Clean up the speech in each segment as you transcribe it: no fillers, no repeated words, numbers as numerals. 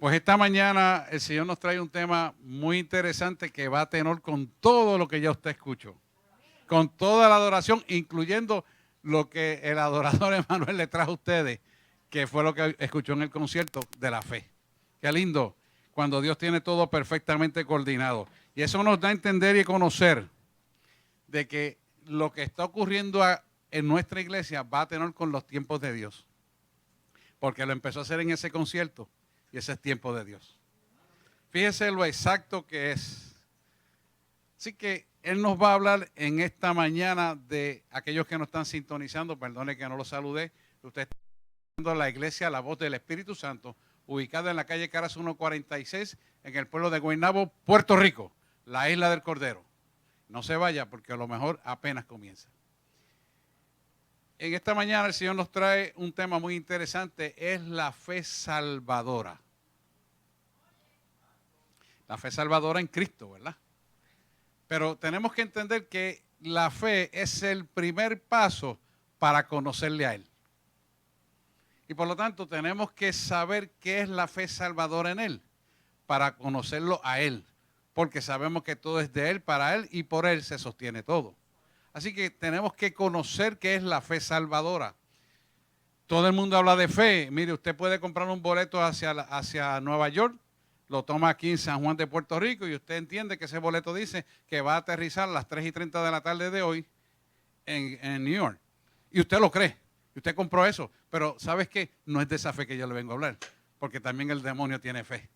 Pues esta mañana el Señor nos trae un tema muy interesante que va a tener con todo lo que ya usted escuchó. Con toda la adoración, incluyendo lo que el adorador Emanuel le trajo a ustedes, que fue lo que escuchó en el concierto de la fe. Qué lindo, cuando Dios tiene todo perfectamente coordinado. Y eso nos da a entender y conocer de que lo que está ocurriendo en nuestra iglesia va a tener con los tiempos de Dios. Porque lo empezó a hacer en ese concierto y ese es tiempo de Dios. Fíjese lo exacto que es. Así que Él nos va a hablar en esta mañana de aquellos que nos están sintonizando. Perdone que no los saludé. Usted está viendo la iglesia La Voz del Espíritu Santo, ubicada en la calle Caras 146, en el pueblo de Guaynabo, Puerto Rico, la isla del Cordero. No se vaya porque a lo mejor apenas comienza. En esta mañana el Señor nos trae un tema muy interesante, es la fe salvadora. La fe salvadora en Cristo, ¿verdad? Pero tenemos que entender que la fe es el primer paso para conocerle a Él. Y por lo tanto tenemos que saber qué es la fe salvadora en Él, para conocerlo a Él. Porque sabemos que todo es de Él, para Él y por Él se sostiene todo. Así que tenemos que conocer qué es la fe salvadora. Todo el mundo habla de fe. Mire, usted puede comprar un boleto hacia Nueva York, lo toma aquí en San Juan de Puerto Rico y usted entiende que ese boleto dice que va a aterrizar a las 3:30 de la tarde de hoy en New York. Y usted lo cree, y usted compró eso. Pero ¿sabes qué? No es de esa fe que yo le vengo a hablar, porque también el demonio tiene fe.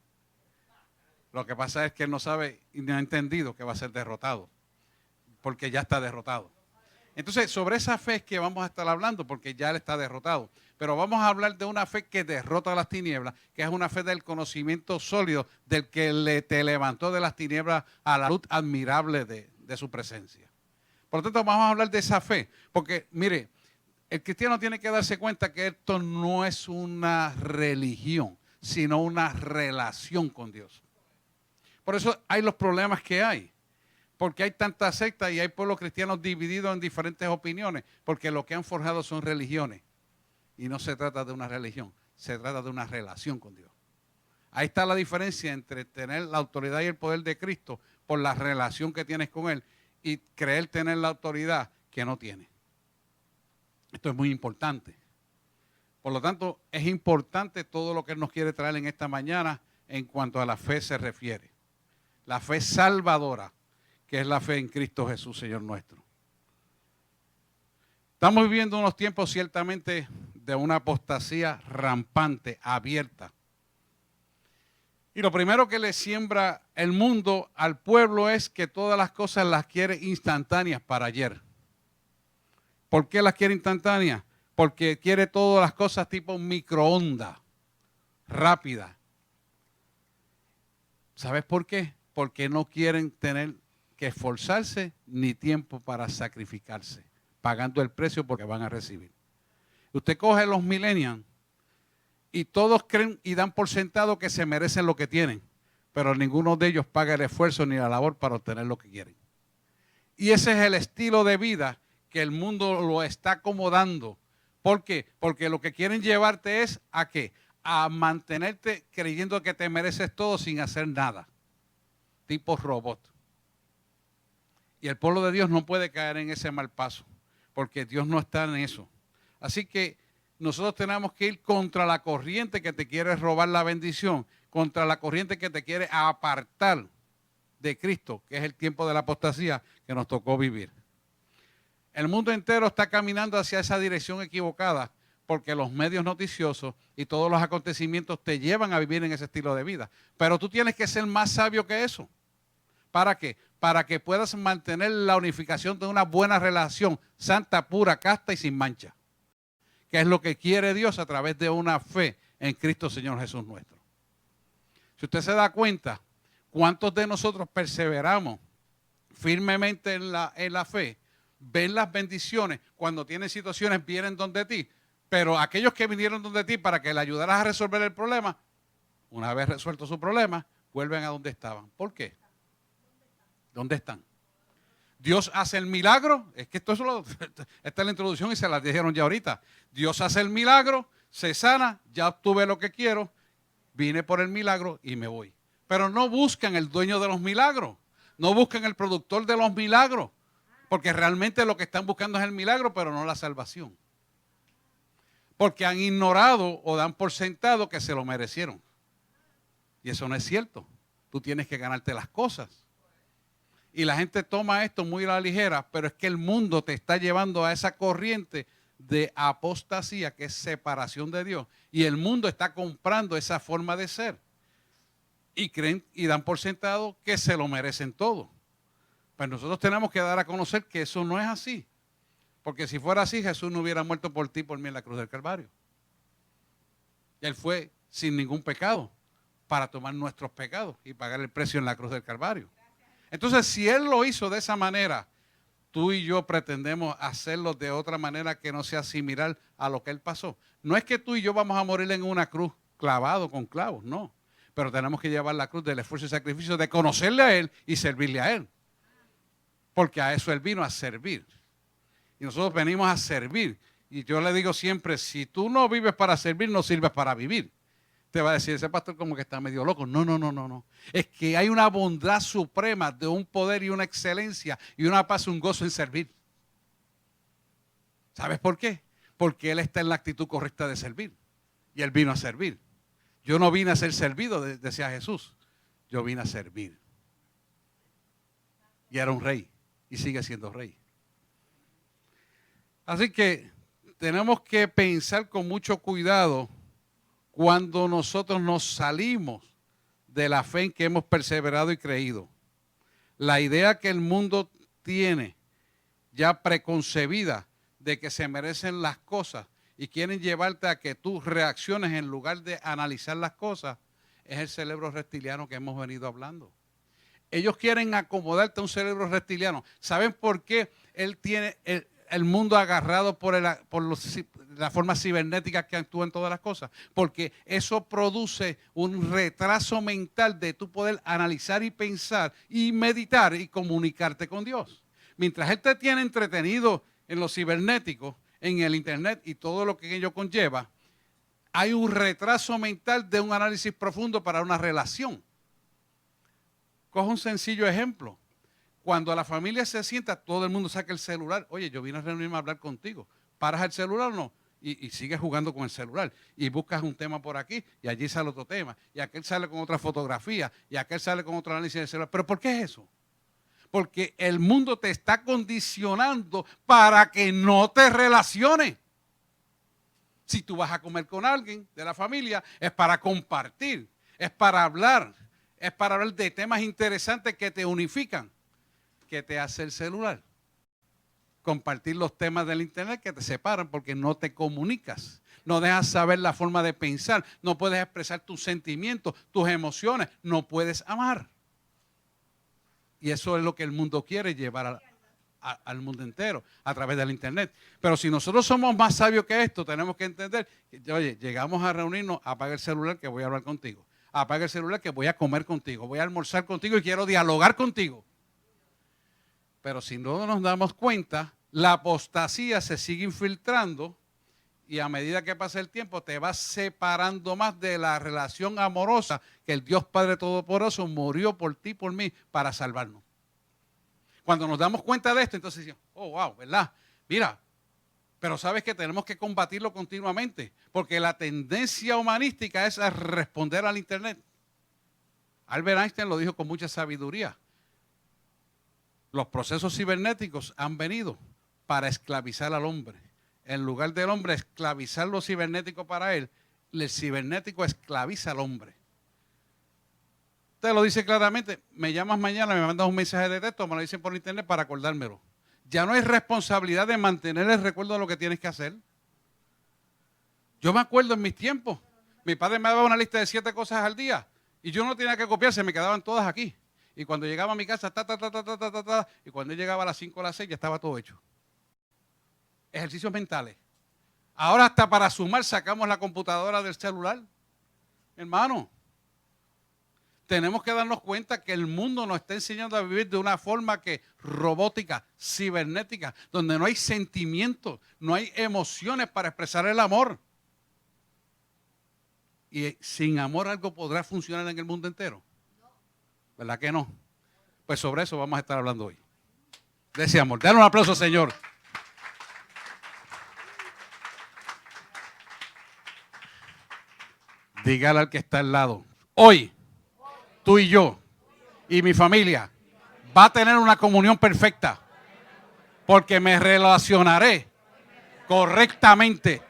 Lo que pasa es que él no sabe y no ha entendido que va a ser derrotado, porque ya está derrotado. Entonces, sobre esa fe es que vamos a estar hablando, porque ya él está derrotado. Pero vamos a hablar de una fe que derrota las tinieblas, que es una fe del conocimiento sólido del que te levantó de las tinieblas a la luz admirable de su presencia. Por lo tanto, vamos a hablar de esa fe, porque mire, el cristiano tiene que darse cuenta que esto no es una religión, sino una relación con Dios. Por eso hay los problemas que hay. Porque hay tantas sectas y hay pueblos cristianos divididos en diferentes opiniones, porque lo que han forjado son religiones. Y no se trata de una religión, se trata de una relación con Dios. Ahí está la diferencia entre tener la autoridad y el poder de Cristo por la relación que tienes con Él y creer tener la autoridad que no tiene. Esto es muy importante. Por lo tanto, es importante todo lo que Él nos quiere traer en esta mañana en cuanto a la fe se refiere. La fe salvadora, que es la fe en Cristo Jesús, Señor nuestro. Estamos viviendo unos tiempos ciertamente de una apostasía rampante, abierta. Y lo primero que le siembra el mundo al pueblo es que todas las cosas las quiere instantáneas para ayer. ¿Por qué las quiere instantáneas? Porque quiere todas las cosas tipo microondas, rápidas. ¿Sabes por qué? Porque no quieren tener que esforzarse ni tiempo para sacrificarse, pagando el precio porque van a recibir. Usted coge los millennials y todos creen y dan por sentado que se merecen lo que tienen, pero ninguno de ellos paga el esfuerzo ni la labor para obtener lo que quieren. Y ese es el estilo de vida que el mundo lo está acomodando. ¿Por qué? Porque lo que quieren llevarte es ¿a qué? A mantenerte creyendo que te mereces todo sin hacer nada. Tipo robot. Y el pueblo de Dios no puede caer en ese mal paso, porque Dios no está en eso. Así que nosotros tenemos que ir contra la corriente que te quiere robar la bendición, contra la corriente que te quiere apartar de Cristo, que es el tiempo de la apostasía que nos tocó vivir. El mundo entero está caminando hacia esa dirección equivocada, porque los medios noticiosos y todos los acontecimientos te llevan a vivir en ese estilo de vida. Pero tú tienes que ser más sabio que eso. ¿Para qué? Para que puedas mantener la unificación de una buena relación, santa, pura, casta y sin mancha. Que es lo que quiere Dios a través de una fe en Cristo Señor Jesús nuestro. Si usted se da cuenta, ¿cuántos de nosotros perseveramos firmemente en la fe? Ven las bendiciones, cuando tienen situaciones vienen donde ti, pero aquellos que vinieron donde ti para que le ayudaras a resolver el problema, una vez resuelto su problema, vuelven a donde estaban. ¿Por qué? ¿Dónde están? Dios hace el milagro, es que esta es la introducción y se la dijeron ya ahorita. Dios hace el milagro, se sana, ya obtuve lo que quiero, vine por el milagro y me voy. Pero no buscan el dueño de los milagros, no buscan el productor de los milagros, porque realmente lo que están buscando es el milagro, pero no la salvación. Porque han ignorado o dan por sentado que se lo merecieron. Y eso no es cierto. Tú tienes que ganarte las cosas. Y la gente toma esto muy a la ligera, pero es que el mundo te está llevando a esa corriente de apostasía, que es separación de Dios. Y el mundo está comprando esa forma de ser. Y creen y dan por sentado que se lo merecen todo. Pues nosotros tenemos que dar a conocer que eso no es así. Porque si fuera así, Jesús no hubiera muerto por ti, por mí en la cruz del Calvario. Él fue sin ningún pecado para tomar nuestros pecados y pagar el precio en la cruz del Calvario. Entonces, si Él lo hizo de esa manera, tú y yo pretendemos hacerlo de otra manera que no sea similar a lo que Él pasó. No es que tú y yo vamos a morir en una cruz clavado con clavos, no. Pero tenemos que llevar la cruz del esfuerzo y sacrificio de conocerle a Él y servirle a Él. Porque a eso Él vino, a servir. Y nosotros venimos a servir. Y yo le digo siempre, si tú no vives para servir, no sirves para vivir. Te va a decir, ese pastor como que está medio loco. No, no, no, no, no. Es que hay una bondad suprema de un poder y una excelencia y una paz y un gozo en servir. ¿Sabes por qué? Porque Él está en la actitud correcta de servir. Y Él vino a servir. Yo no vine a ser servido, decía Jesús. Yo vine a servir. Y era un rey. Y sigue siendo rey. Así que tenemos que pensar con mucho cuidado cuando nosotros nos salimos de la fe en que hemos perseverado y creído. La idea que el mundo tiene ya preconcebida de que se merecen las cosas y quieren llevarte a que tú reacciones en lugar de analizar las cosas, es el cerebro reptiliano que hemos venido hablando. Ellos quieren acomodarte a un cerebro reptiliano. ¿Saben por qué él tiene el mundo agarrado por la forma cibernética que actúa en todas las cosas? Porque eso produce un retraso mental de tú poder analizar y pensar y meditar y comunicarte con Dios. Mientras Él te tiene entretenido en lo cibernético, en el internet y todo lo que ello conlleva, hay un retraso mental de un análisis profundo para una relación. Cojo un sencillo ejemplo. Cuando la familia se sienta, todo el mundo saca el celular. Oye, yo vine a reunirme a hablar contigo. ¿Paras el celular o no? Y sigues jugando con el celular. Y buscas un tema por aquí y allí sale otro tema. Y aquel sale con otra fotografía y aquel sale con otro análisis del celular. ¿Pero por qué es eso? Porque el mundo te está condicionando para que no te relaciones. Si tú vas a comer con alguien de la familia, es para compartir, es para hablar de temas interesantes que te unifican. ¿Qué te hace el celular? Compartir los temas del internet que te separan porque no te comunicas. No dejas saber la forma de pensar. No puedes expresar tus sentimientos, tus emociones. No puedes amar. Y eso es lo que el mundo quiere llevar al mundo entero a través del internet. Pero si nosotros somos más sabios que esto, tenemos que entender que, oye, llegamos a reunirnos, apaga el celular que voy a hablar contigo. Apaga el celular que voy a comer contigo. Voy a almorzar contigo y quiero dialogar contigo. Pero si no nos damos cuenta, la apostasía se sigue infiltrando y a medida que pasa el tiempo te vas separando más de la relación amorosa que el Dios Padre Todopoderoso murió por ti y por mí para salvarnos. Cuando nos damos cuenta de esto, entonces decimos, oh, wow, ¿verdad? Mira, pero sabes que tenemos que combatirlo continuamente porque la tendencia humanística es a responder al internet. Albert Einstein lo dijo con mucha sabiduría. Los procesos cibernéticos han venido para esclavizar al hombre. En lugar del hombre esclavizar lo cibernético para él, el cibernético esclaviza al hombre. Usted lo dice claramente, me llamas mañana, me mandas un mensaje de texto, me lo dicen por internet para acordármelo. Ya no hay responsabilidad de mantener el recuerdo de lo que tienes que hacer. Yo me acuerdo en mis tiempos, mi padre me daba una lista de 7 cosas al día y yo no tenía que copiar, se me quedaban todas aquí. Y cuando llegaba a mi casa, y cuando él llegaba a las 5 o las 6 ya estaba todo hecho. Ejercicios mentales. Ahora hasta para sumar sacamos la computadora del celular. Hermano, tenemos que darnos cuenta que el mundo nos está enseñando a vivir de una forma que robótica, cibernética, donde no hay sentimientos, no hay emociones para expresar el amor. ¿Y sin amor algo podrá funcionar en el mundo entero? ¿Verdad que no? Pues sobre eso vamos a estar hablando hoy. De ese amor. Dale un aplauso, Señor. Dígale al que está al lado. Hoy, tú y yo y mi familia va a tener una comunión perfecta. Porque me relacionaré correctamente.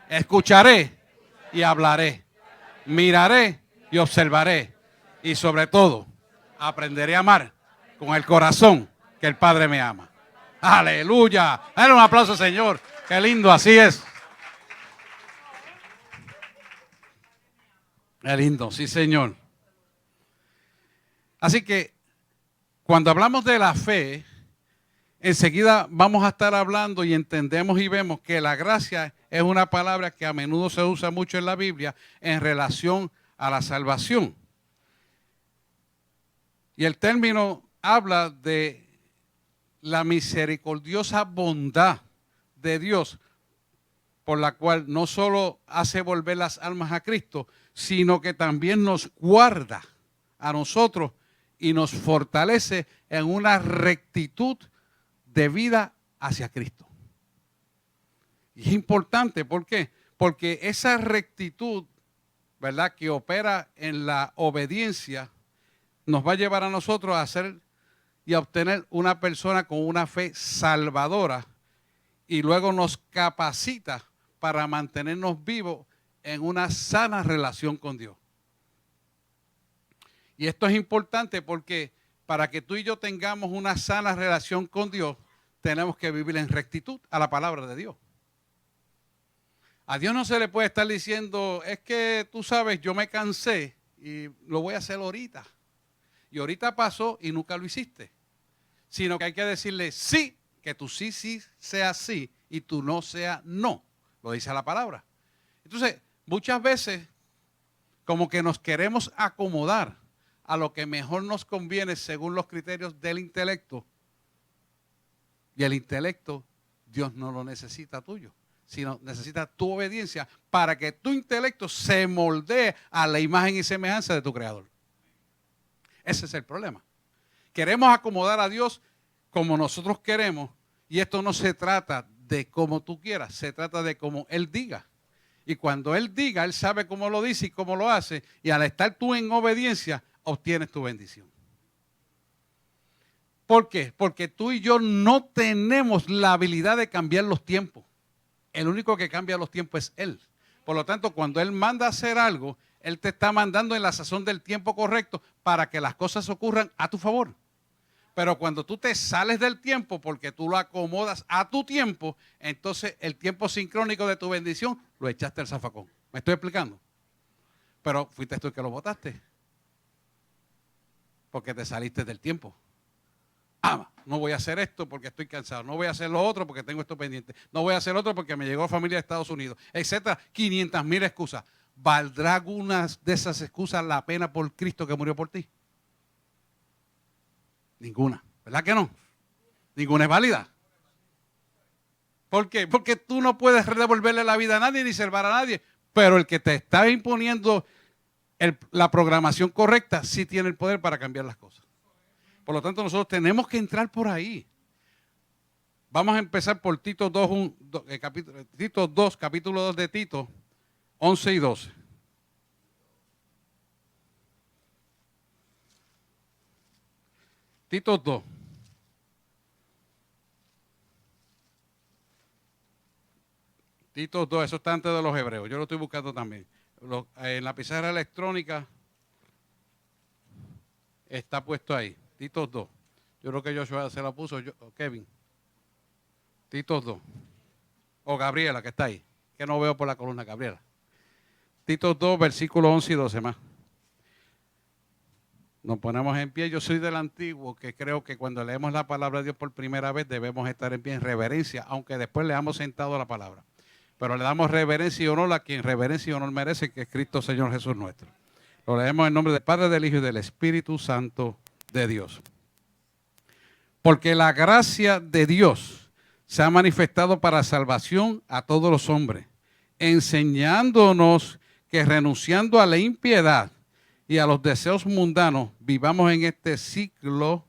Escucharé y hablaré. Miraré y observaré. Y sobre todo, aprenderé a amar con el corazón que el Padre me ama. Aleluya. Dale un aplauso, Señor. Qué lindo, así es. Qué lindo, sí, Señor. Así que cuando hablamos de la fe, enseguida vamos a estar hablando y entendemos y vemos que la gracia es una palabra que a menudo se usa mucho en la Biblia en relación a la salvación. Y el término habla de la misericordiosa bondad de Dios, por la cual no solo hace volver las almas a Cristo, sino que también nos guarda a nosotros y nos fortalece en una rectitud de vida hacia Cristo. Y es importante, ¿por qué? Porque esa rectitud, ¿verdad?, que opera en la obediencia, nos va a llevar a nosotros a ser y a obtener una persona con una fe salvadora y luego nos capacita para mantenernos vivos en una sana relación con Dios. Y esto es importante porque para que tú y yo tengamos una sana relación con Dios, tenemos que vivir en rectitud a la palabra de Dios. A Dios no se le puede estar diciendo, es que tú sabes, yo me cansé y lo voy a hacer ahorita. Y ahorita pasó y nunca lo hiciste. Sino que hay que decirle sí, que tu sí sea sí y tu no sea no. Lo dice la palabra. Entonces, muchas veces como que nos queremos acomodar a lo que mejor nos conviene según los criterios del intelecto. Y el intelecto, Dios no lo necesita tuyo, sino necesita tu obediencia para que tu intelecto se moldee a la imagen y semejanza de tu Creador. Ese es el problema. Queremos acomodar a Dios como nosotros queremos y esto no se trata de como tú quieras, se trata de como Él diga. Y cuando Él diga, Él sabe cómo lo dice y cómo lo hace y al estar tú en obediencia, obtienes tu bendición. ¿Por qué? Porque tú y yo no tenemos la habilidad de cambiar los tiempos. El único que cambia los tiempos es Él. Por lo tanto, cuando Él manda a hacer algo, Él te está mandando en la sazón del tiempo correcto para que las cosas ocurran a tu favor. Pero cuando tú te sales del tiempo porque tú lo acomodas a tu tiempo, entonces el tiempo sincrónico de tu bendición lo echaste al zafacón. ¿Me estoy explicando? Pero fuiste tú el que lo votaste. Porque te saliste del tiempo. No voy a hacer esto porque estoy cansado. No voy a hacer lo otro porque tengo esto pendiente. No voy a hacer otro porque me llegó familia de Estados Unidos, etcétera. 500,000 excusas. ¿Valdrá alguna de esas excusas la pena por Cristo que murió por ti? Ninguna. ¿Verdad que no? Ninguna es válida. ¿Por qué? Porque tú no puedes devolverle la vida a nadie ni salvar a nadie. Pero el que te está imponiendo la programación correcta sí tiene el poder para cambiar las cosas. Por lo tanto, nosotros tenemos que entrar por ahí. Vamos a empezar por Tito 2, capítulo 2 de Tito, 11 y 12. Tito 2. Tito 2, eso está antes de los hebreos. Yo lo estoy buscando también. En la pizarra electrónica está puesto ahí. Tito 2. Yo creo que Joshua se la puso, Kevin. Tito 2. O Gabriela, que está ahí. Que no veo por la columna, Gabriela. Tito 2, versículos 11 y 12 más. Nos ponemos en pie. Yo soy del antiguo que creo que cuando leemos la palabra de Dios por primera vez debemos estar en pie en reverencia, aunque después le hemos sentado la palabra. Pero le damos reverencia y honor a quien reverencia y honor merece, que es Cristo Señor Jesús nuestro. Lo leemos en nombre del Padre, del Hijo y del Espíritu Santo de Dios. Porque la gracia de Dios se ha manifestado para salvación a todos los hombres, enseñándonos que renunciando a la impiedad y a los deseos mundanos, vivamos en este ciclo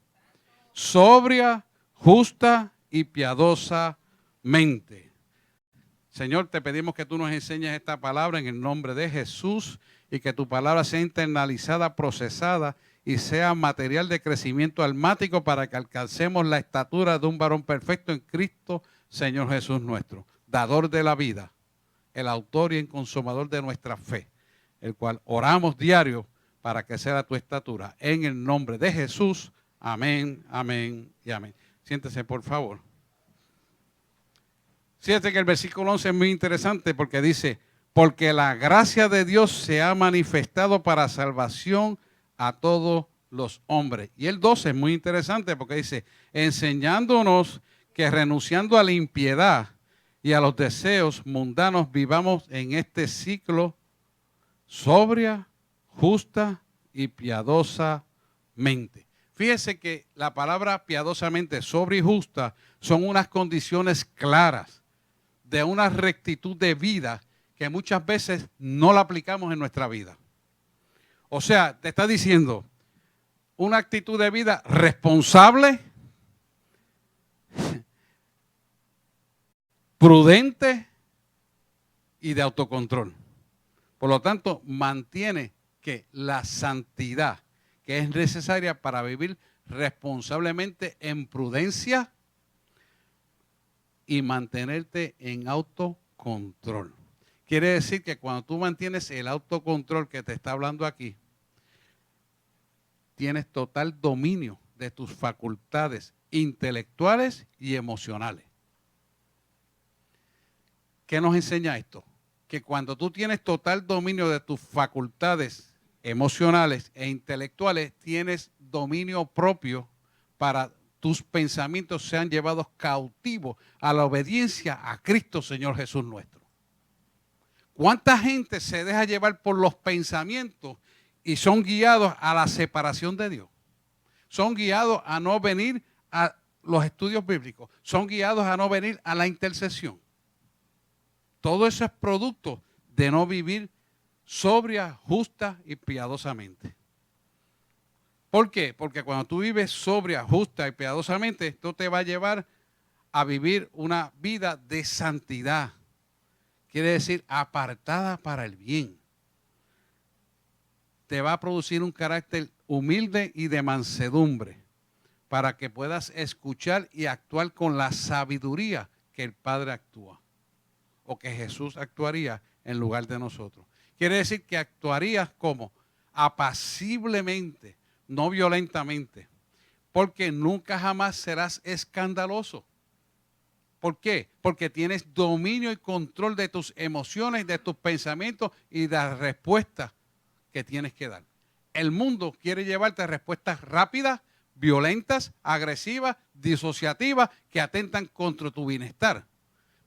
sobria, justa y piadosamente. Señor, te pedimos que tú nos enseñes esta palabra en el nombre de Jesús y que tu palabra sea internalizada, procesada y sea material de crecimiento almático para que alcancemos la estatura de un varón perfecto en Cristo, Señor Jesús nuestro, dador de la vida, el autor y el consumador de nuestra fe, el cual oramos diario para que sea tu estatura. En el nombre de Jesús, amén, amén y amén. Siéntese, por favor. Fíjate que el versículo 11 es muy interesante porque dice, porque la gracia de Dios se ha manifestado para salvación a todos los hombres. Y el 12 es muy interesante porque dice, enseñándonos que renunciando a la impiedad y a los deseos mundanos vivamos en este ciclo sobria, justa y piadosamente. Fíjese que la palabra piadosamente, sobria y justa, son unas condiciones claras de una rectitud de vida que muchas veces no la aplicamos en nuestra vida. O sea, te está diciendo una actitud de vida responsable, prudente y de autocontrol. Por lo tanto, mantiene que la santidad que es necesaria para vivir responsablemente en prudencia y mantenerte en autocontrol. Quiere decir que cuando tú mantienes el autocontrol que te está hablando aquí, tienes total dominio de tus facultades intelectuales y emocionales. ¿Qué nos enseña esto? Que cuando tú tienes total dominio de tus facultades emocionales e intelectuales, tienes dominio propio para tus pensamientos sean llevados cautivos a la obediencia a Cristo, Señor Jesús nuestro. ¿Cuánta gente se deja llevar por los pensamientos y son guiados a la separación de Dios? Son guiados a no venir a los estudios bíblicos. Son guiados a no venir a la intercesión. Todo eso es producto de no vivir sobria, justa y piadosamente. ¿Por qué? Porque cuando tú vives sobria, justa y piadosamente, esto te va a llevar a vivir una vida de santidad. Quiere decir apartada para el bien. Te va a producir un carácter humilde y de mansedumbre para que puedas escuchar y actuar con la sabiduría que el Padre actúa o que Jesús actuaría en lugar de nosotros. Quiere decir que actuarías como apaciblemente, no violentamente, porque nunca jamás serás escandaloso. ¿Por qué? Porque tienes dominio y control de tus emociones, de tus pensamientos y de las respuestas que tienes que dar. El mundo quiere llevarte a respuestas rápidas, violentas, agresivas, disociativas, que atentan contra tu bienestar.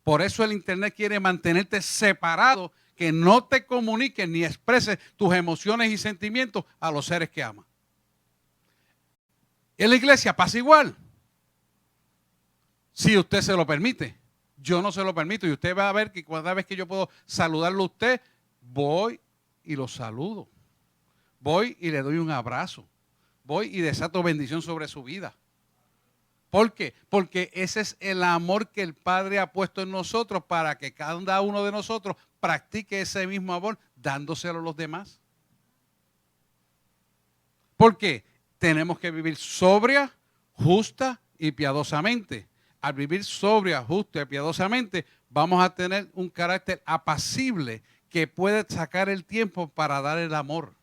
Por eso el Internet quiere mantenerte separado, que no te comuniques ni expreses tus emociones y sentimientos a los seres que amas. En la iglesia pasa igual. Si usted se lo permite. Yo no se lo permito. Y usted va a ver que cada vez que yo puedo saludarlo a usted, voy y lo saludo. Voy y le doy un abrazo. Voy y desato bendición sobre su vida. ¿Por qué? Porque ese es el amor que el Padre ha puesto en nosotros para que cada uno de nosotros practique ese mismo amor dándoselo a los demás. ¿Por qué? Tenemos que vivir sobria, justa y piadosamente. Al vivir sobria, justa y piadosamente, vamos a tener un carácter apacible que puede sacar el tiempo para dar el amor.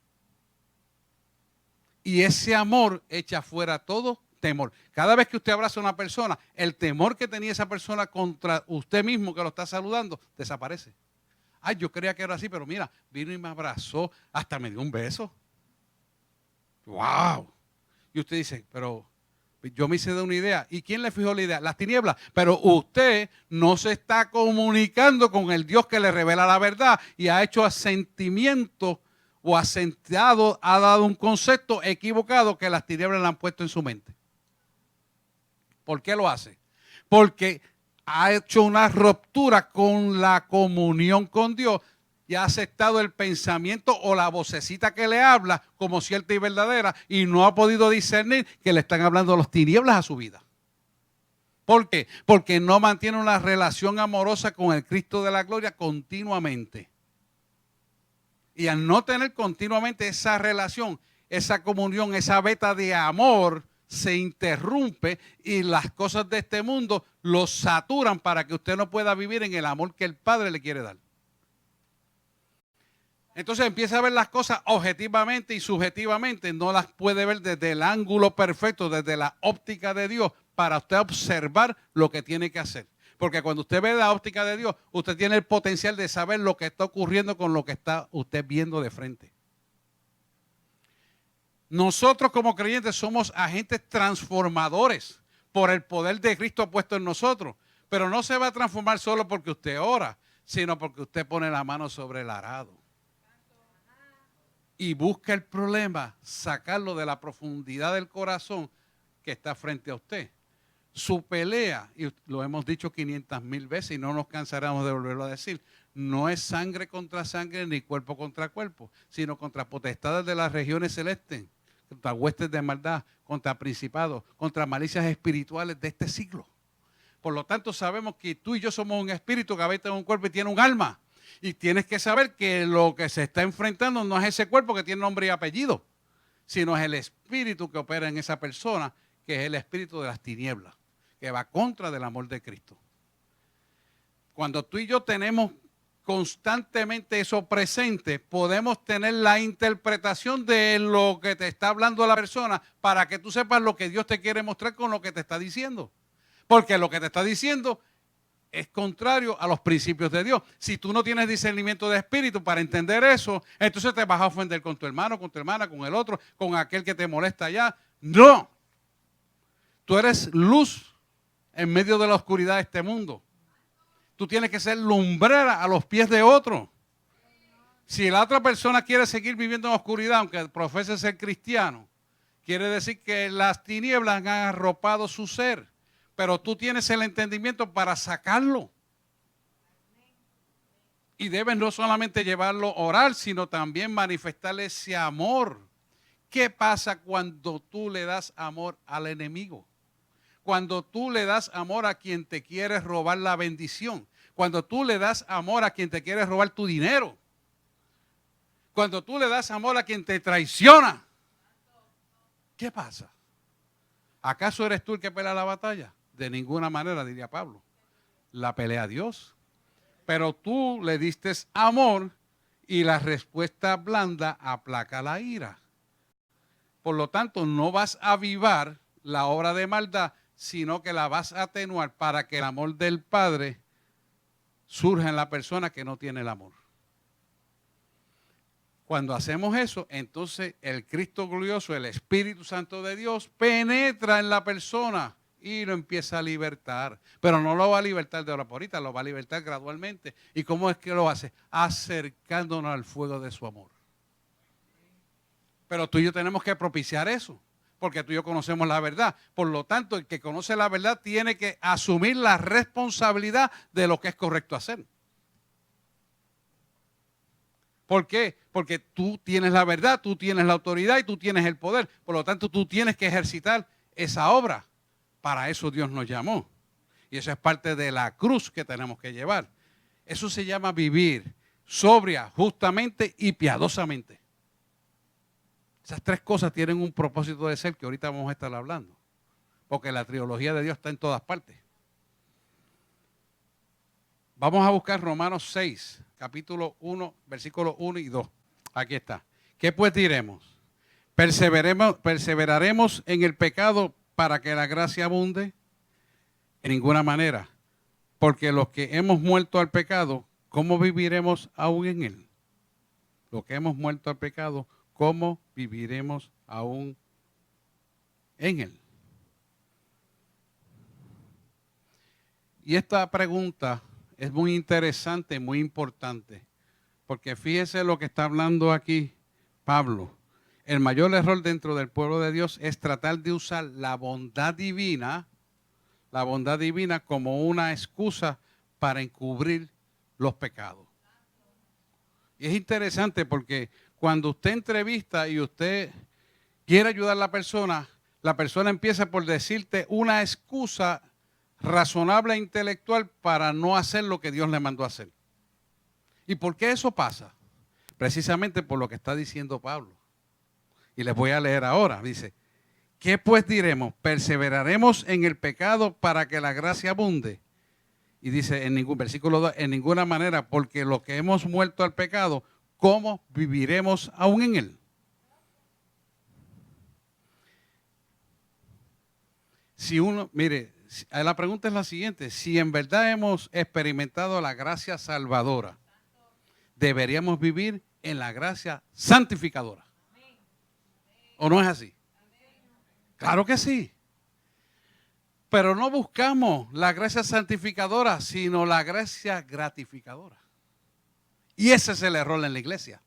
Y ese amor echa fuera todo temor. Cada vez que usted abraza a una persona, el temor que tenía esa persona contra usted mismo que lo está saludando, desaparece. Ay, yo creía que era así, pero mira, vino y me abrazó, hasta me dio un beso. ¡Wow! Y usted dice, pero yo me hice de una idea. ¿Y quién le fijó la idea? Las tinieblas. Pero usted no se está comunicando con el Dios que le revela la verdad y ha hecho asentimiento o asentado, ha dado un concepto equivocado que las tinieblas le han puesto en su mente. ¿Por qué lo hace? Porque ha hecho una ruptura con la comunión con Dios y ha aceptado el pensamiento o la vocecita que le habla como cierta y verdadera y no ha podido discernir que le están hablando las tinieblas a su vida. ¿Por qué? Porque no mantiene una relación amorosa con el Cristo de la gloria continuamente. Y al no tener continuamente esa relación, esa comunión, esa veta de amor, se interrumpe y las cosas de este mundo lo saturan para que usted no pueda vivir en el amor que el Padre le quiere dar. Entonces empieza a ver las cosas objetivamente y subjetivamente, no las puede ver desde el ángulo perfecto, desde la óptica de Dios, para usted observar lo que tiene que hacer. Porque cuando usted ve la óptica de Dios, usted tiene el potencial de saber lo que está ocurriendo con lo que está usted viendo de frente. Nosotros como creyentes somos agentes transformadores por el poder de Cristo puesto en nosotros. Pero no se va a transformar solo porque usted ora, sino porque usted pone la mano sobre el arado. Y busca el problema, sacarlo de la profundidad del corazón que está frente a usted. Su pelea, y lo hemos dicho 500,000 veces y no nos cansaremos de volverlo a decir, no es sangre contra sangre ni cuerpo contra cuerpo, sino contra potestades de las regiones celestes, contra huestes de maldad, contra principados, contra malicias espirituales de este siglo. Por lo tanto, sabemos que tú y yo somos un espíritu que habita en un cuerpo y tiene un alma. Y tienes que saber que lo que se está enfrentando no es ese cuerpo que tiene nombre y apellido, sino es el espíritu que opera en esa persona, que es el espíritu de las tinieblas, que va contra del amor de Cristo. Cuando tú y yo tenemos constantemente eso presente, podemos tener la interpretación de lo que te está hablando la persona para que tú sepas lo que Dios te quiere mostrar con lo que te está diciendo. Porque lo que te está diciendo es contrario a los principios de Dios. Si tú no tienes discernimiento de espíritu para entender eso, entonces te vas a ofender con tu hermano, con tu hermana, con el otro, con aquel que te molesta allá. No. Tú eres luz en medio de la oscuridad de este mundo. Tú tienes que ser lumbrera a los pies de otro. Si la otra persona quiere seguir viviendo en oscuridad, aunque profese ser cristiano, quiere decir que las tinieblas han arropado su ser. Pero tú tienes el entendimiento para sacarlo. Y debes no solamente llevarlo a orar, sino también manifestarle ese amor. ¿Qué pasa cuando tú le das amor al enemigo? Cuando tú le das amor a quien te quiere robar la bendición. Cuando tú le das amor a quien te quiere robar tu dinero. Cuando tú le das amor a quien te traiciona. ¿Qué pasa? ¿Acaso eres tú el que pelea la batalla? De ninguna manera, diría Pablo. La pelea Dios. Pero tú le diste amor y la respuesta blanda aplaca la ira. Por lo tanto, no vas a avivar la obra de maldad, sino que la vas a atenuar para que el amor del Padre surja en la persona que no tiene el amor. Cuando hacemos eso, entonces el Cristo glorioso, el Espíritu Santo de Dios, penetra en la persona y lo empieza a libertar. Pero no lo va a libertar de ahora por ahorita, lo va a libertar gradualmente. ¿Y cómo es que lo hace? Acercándonos al fuego de su amor. Pero tú y yo tenemos que propiciar eso, porque tú y yo conocemos la verdad. Por lo tanto, el que conoce la verdad tiene que asumir la responsabilidad de lo que es correcto hacer. ¿Por qué? Porque tú tienes la verdad, tú tienes la autoridad y tú tienes el poder. Por lo tanto, tú tienes que ejercitar esa obra. Para eso Dios nos llamó. Y eso es parte de la cruz que tenemos que llevar. Eso se llama vivir sobria, justamente y piadosamente. Esas tres cosas tienen un propósito de ser que ahorita vamos a estar hablando. Porque la trilogía de Dios está en todas partes. Vamos a buscar Romanos 6, capítulo 1, versículos 1 y 2. Aquí está. ¿Qué pues diremos? ¿Perseveraremos en el pecado para que la gracia abunde? En ninguna manera. Porque los que hemos muerto al pecado, ¿cómo viviremos aún en él? Los que hemos muerto al pecado, ¿cómo viviremos aún en él? Y esta pregunta es muy interesante, muy importante, porque fíjese lo que está hablando aquí Pablo. El mayor error dentro del pueblo de Dios es tratar de usar la bondad divina como una excusa para encubrir los pecados. Y es interesante porque cuando usted entrevista y usted quiere ayudar a la persona empieza por decirte una excusa razonable e intelectual para no hacer lo que Dios le mandó a hacer. ¿Y por qué eso pasa? Precisamente por lo que está diciendo Pablo. Y les voy a leer ahora. Dice, ¿qué pues diremos? ¿Perseveraremos en el pecado para que la gracia abunde? Y dice en versículo 2, en ninguna manera, porque lo que hemos muerto al pecado, ¿cómo viviremos aún en él? Si uno, mire, la pregunta es la siguiente, si en verdad hemos experimentado la gracia salvadora, deberíamos vivir en la gracia santificadora. ¿O no es así? Claro que sí. Pero no buscamos la gracia santificadora, sino la gracia gratificadora. Y ese es el error en la iglesia.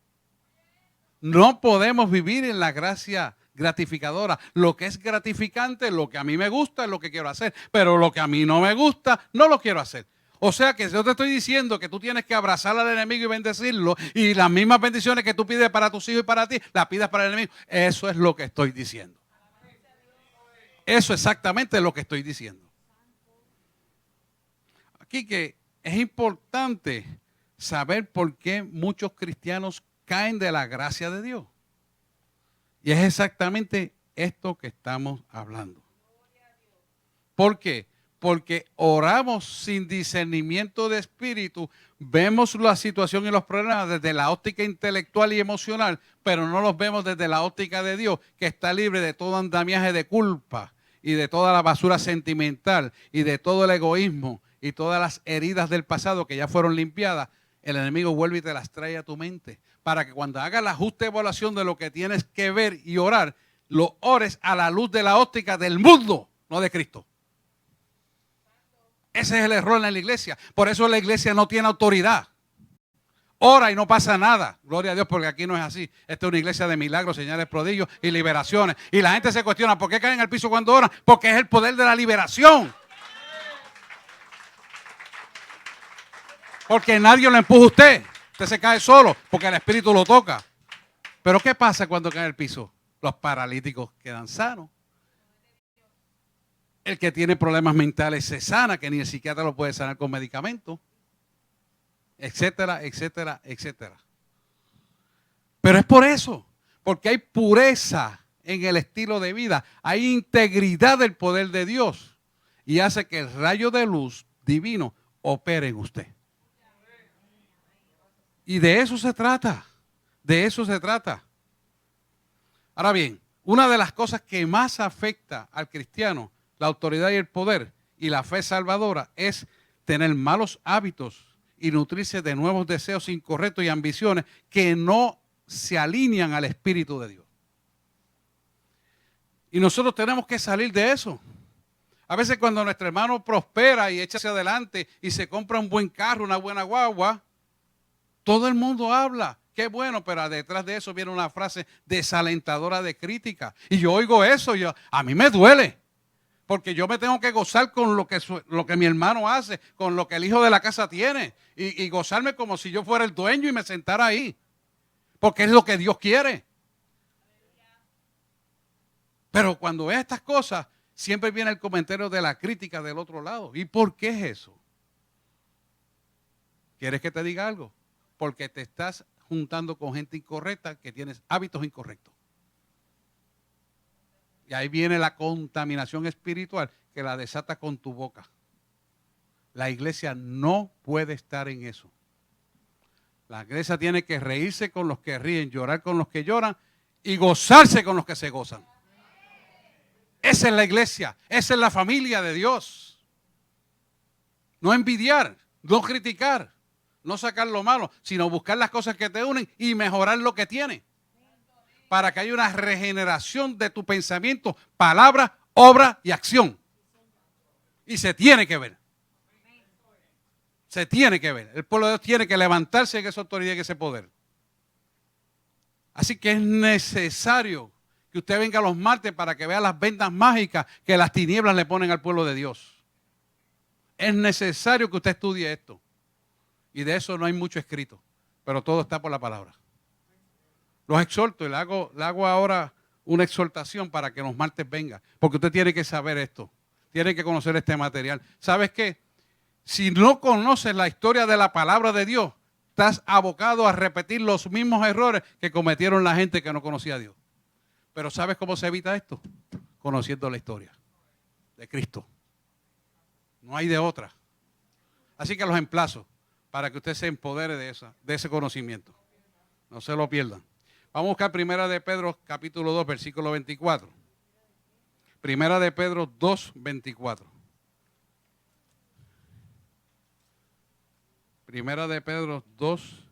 No podemos vivir en la gracia gratificadora. Lo que es gratificante, lo que a mí me gusta es lo que quiero hacer. Pero lo que a mí no me gusta, no lo quiero hacer. O sea que yo te estoy diciendo que tú tienes que abrazar al enemigo y bendecirlo. Y las mismas bendiciones que tú pides para tus hijos y para ti, las pidas para el enemigo. Eso es lo que estoy diciendo. Eso es exactamente lo que estoy diciendo. Aquí que es importante saber por qué muchos cristianos caen de la gracia de Dios. Y es exactamente esto que estamos hablando. ¿Por qué? Porque oramos sin discernimiento de espíritu, vemos la situación y los problemas desde la óptica intelectual y emocional, pero no los vemos desde la óptica de Dios, que está libre de todo andamiaje de culpa y de toda la basura sentimental y de todo el egoísmo y todas las heridas del pasado que ya fueron limpiadas. El enemigo vuelve y te las trae a tu mente para que cuando hagas la justa evaluación de lo que tienes que ver y orar, lo ores a la luz de la óptica del mundo, no de Cristo. Ese es el error en la iglesia. Por eso la iglesia no tiene autoridad. Ora y no pasa nada. Gloria a Dios, porque aquí no es así. Esta es una iglesia de milagros, señales, prodigios y liberaciones. Y la gente se cuestiona, ¿por qué caen al piso cuando oran? Porque es el poder de la liberación. Porque nadie lo empuja a usted. Usted se cae solo porque el Espíritu lo toca. Pero ¿qué pasa cuando cae al piso? Los paralíticos quedan sanos. El que tiene problemas mentales se sana, que ni el psiquiatra lo puede sanar con medicamentos. Etcétera, etcétera, etcétera. Pero es por eso, porque hay pureza en el estilo de vida, hay integridad del poder de Dios y hace que el rayo de luz divino opere en usted. Y de eso se trata, de eso se trata. Ahora bien, una de las cosas que más afecta al cristiano, la autoridad y el poder y la fe salvadora, es tener malos hábitos y nutrirse de nuevos deseos incorrectos y ambiciones que no se alinean al Espíritu de Dios. Y nosotros tenemos que salir de eso. A veces cuando nuestro hermano prospera y echa hacia adelante y se compra un buen carro, una buena guagua, todo el mundo habla. Qué bueno, pero detrás de eso viene una frase desalentadora de crítica. Y yo oigo eso y a mí me duele. Porque yo me tengo que gozar con lo que mi hermano hace, con lo que el hijo de la casa tiene. Y gozarme como si yo fuera el dueño y me sentara ahí. Porque es lo que Dios quiere. Pero cuando ve estas cosas, siempre viene el comentario de la crítica del otro lado. ¿Y por qué es eso? ¿Quieres que te diga algo? Porque te estás juntando con gente incorrecta que tienes hábitos incorrectos. Y ahí viene la contaminación espiritual que la desata con tu boca. La iglesia no puede estar en eso. La iglesia tiene que reírse con los que ríen, llorar con los que lloran y gozarse con los que se gozan. Esa es la iglesia, esa es la familia de Dios. No envidiar, no criticar, no sacar lo malo, sino buscar las cosas que te unen y mejorar lo que tienes. Para que haya una regeneración de tu pensamiento, palabra, obra y acción. Y se tiene que ver. Se tiene que ver. El pueblo de Dios tiene que levantarse en esa autoridad y en ese poder. Así que es necesario que usted venga los martes para que vea las vendas mágicas que las tinieblas le ponen al pueblo de Dios. Es necesario que usted estudie esto. Y de eso no hay mucho escrito. pero todo está por la palabra. Los exhorto y le hago ahora una exhortación para que los martes venga, porque usted tiene que saber esto, tiene que conocer este material. ¿Sabes qué? Si no conoces la historia de la palabra de Dios, estás abocado a repetir los mismos errores que cometieron la gente que no conocía a Dios. Pero ¿sabes cómo se evita esto? Conociendo la historia de Cristo. No hay de otra. Así que los emplazo para que usted se empodere de ese conocimiento. No se lo pierdan. Vamos a buscar Primera de Pedro, capítulo 2, versículo 24. Primera de Pedro 2, 24. Primera de Pedro 2,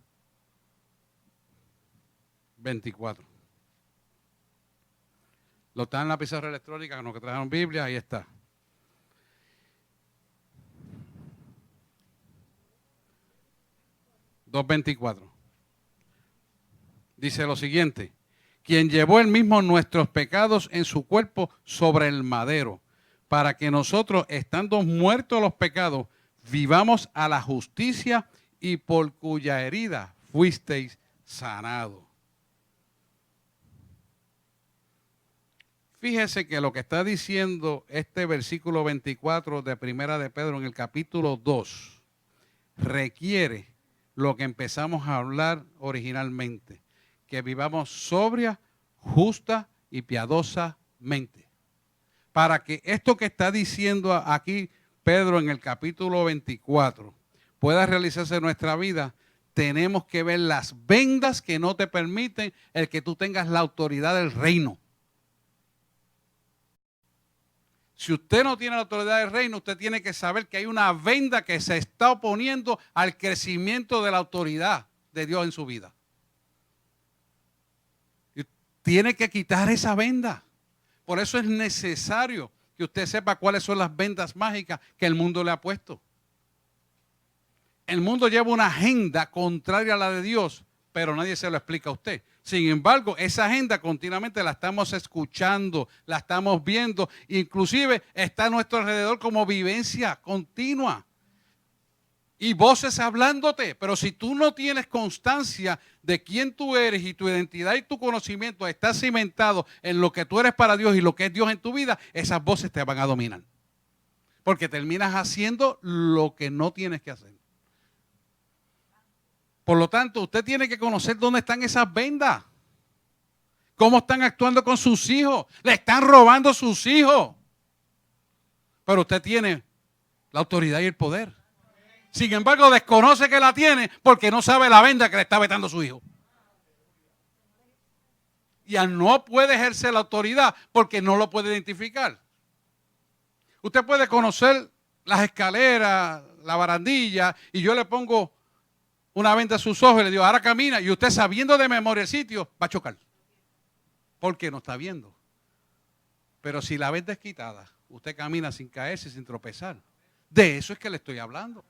24. Lo está en la pizarra electrónica, con los que trajeron Biblia, ahí está. $2.24. Dice lo siguiente: quien llevó él mismo nuestros pecados en su cuerpo sobre el madero, para que nosotros, estando muertos a los pecados, vivamos a la justicia, y por cuya herida fuisteis sanados. Fíjese que lo que está diciendo este versículo 24 de Primera de Pedro en el capítulo 2 requiere lo que empezamos a hablar originalmente, que vivamos sobria, justa y piadosamente. Para que esto que está diciendo aquí Pedro en el capítulo 24 pueda realizarse en nuestra vida, tenemos que ver las vendas que no te permiten el que tú tengas la autoridad del reino. Si usted no tiene la autoridad del reino, usted tiene que saber que hay una venda que se está oponiendo al crecimiento de la autoridad de Dios en su vida. Y tiene que quitar esa venda. Por eso es necesario que usted sepa cuáles son las vendas mágicas que el mundo le ha puesto. El mundo lleva una agenda contraria a la de Dios, pero nadie se lo explica a usted. Sin embargo, esa agenda continuamente la estamos escuchando, la estamos viendo, inclusive está a nuestro alrededor como vivencia continua. Y voces hablándote, pero si tú no tienes constancia de quién tú eres y tu identidad y tu conocimiento está cimentado en lo que tú eres para Dios y lo que es Dios en tu vida, esas voces te van a dominar. Porque terminas haciendo lo que no tienes que hacer. Por lo tanto, usted tiene que conocer dónde están esas vendas. Cómo están actuando con sus hijos. Le están robando sus hijos. Pero usted tiene la autoridad y el poder. Sin embargo, desconoce que la tiene porque no sabe la venda que le está vetando a su hijo. Y no puede ejercer la autoridad porque no lo puede identificar. Usted puede conocer las escaleras, la barandilla, y yo le pongo una venda a sus ojos y le digo, ahora camina, y usted sabiendo de memoria el sitio, va a chocar. Porque no está viendo. Pero si la venda es quitada, usted camina sin caerse, sin tropezar. De eso es que le estoy hablando.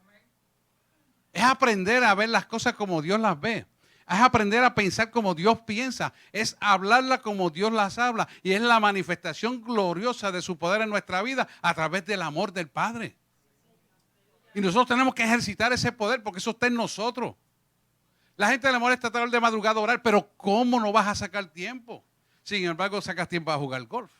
Es aprender a ver las cosas como Dios las ve. Es aprender a pensar como Dios piensa. Es hablarlas como Dios las habla. Y es la manifestación gloriosa de su poder en nuestra vida a través del amor del Padre. Y nosotros tenemos que ejercitar ese poder porque eso está en nosotros. La gente le molesta tratar de madrugada a orar, pero ¿cómo no vas a sacar tiempo? Sin embargo, sacas tiempo a jugar golf.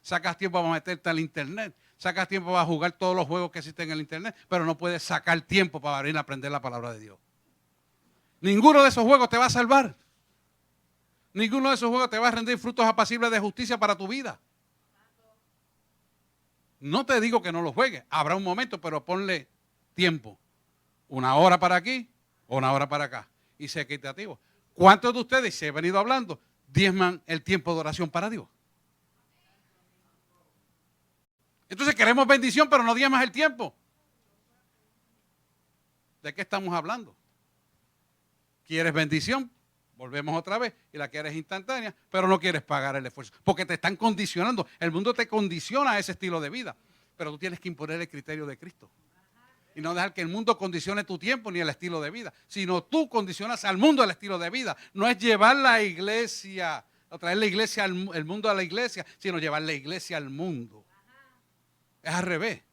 Sacas tiempo a meterte al internet. Sacas tiempo a jugar todos los juegos que existen en el internet, pero no puedes sacar tiempo para venir a aprender la palabra de Dios. Ninguno de esos juegos te va a salvar. Ninguno de esos juegos te va a rendir frutos apacibles de justicia para tu vida. No te digo que no los juegues. Habrá un momento, pero ponle tiempo. 1 hora para aquí, 1 hora para acá. Y sé equitativo. ¿Cuántos de ustedes, se he venido hablando, diezman el tiempo de oración para Dios? Entonces queremos bendición, pero no diezmas el tiempo. ¿De qué estamos hablando? ¿Quieres bendición? Volvemos otra vez y la quieres instantánea, pero no quieres pagar el esfuerzo. Porque te están condicionando. El mundo te condiciona a ese estilo de vida. Pero tú tienes que imponer el criterio de Cristo. Y no dejar que el mundo condicione tu tiempo ni el estilo de vida. Sino tú condicionas al mundo el estilo de vida. No es llevar la iglesia, o traer la iglesia, el mundo a la iglesia, sino llevar la iglesia al mundo. Es al revés.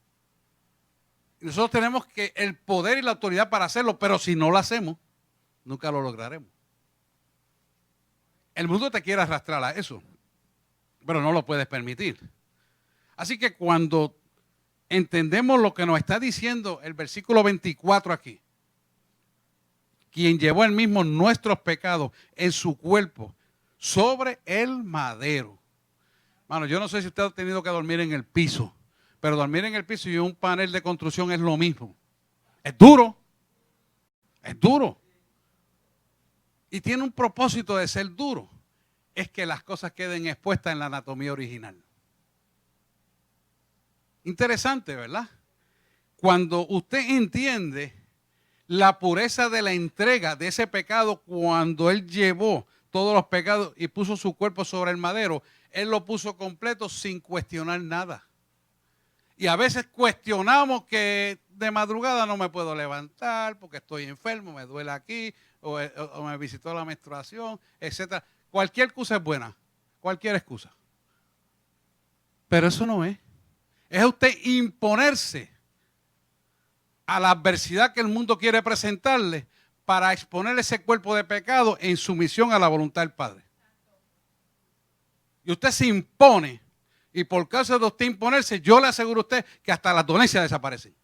Y nosotros tenemos que el poder y la autoridad para hacerlo, pero si no lo hacemos, nunca lo lograremos. El mundo te quiere arrastrar a eso, pero no lo puedes permitir. Así que cuando entendemos lo que nos está diciendo el versículo 24 aquí, quien llevó él mismo nuestros pecados en su cuerpo sobre el madero. Mano, yo no sé si usted ha tenido que dormir en el piso, pero dormir en el piso y un panel de construcción es lo mismo. Es duro. Es duro. Y tiene un propósito de ser duro. Es que las cosas queden expuestas en la anatomía original. Interesante, ¿verdad? Cuando usted entiende la pureza de la entrega de ese pecado, cuando Él llevó todos los pecados y puso su cuerpo sobre el madero, Él lo puso completo sin cuestionar nada. Y a veces cuestionamos que de madrugada no me puedo levantar porque estoy enfermo, me duele aquí, o me visitó la menstruación, etc. Cualquier excusa es buena, cualquier excusa. Pero eso no es. Es usted imponerse a la adversidad que el mundo quiere presentarle para exponer ese cuerpo de pecado en sumisión a la voluntad del Padre. Y usted se impone, y por causa de usted imponerse, yo le aseguro a usted que hasta las dolencias desaparecen.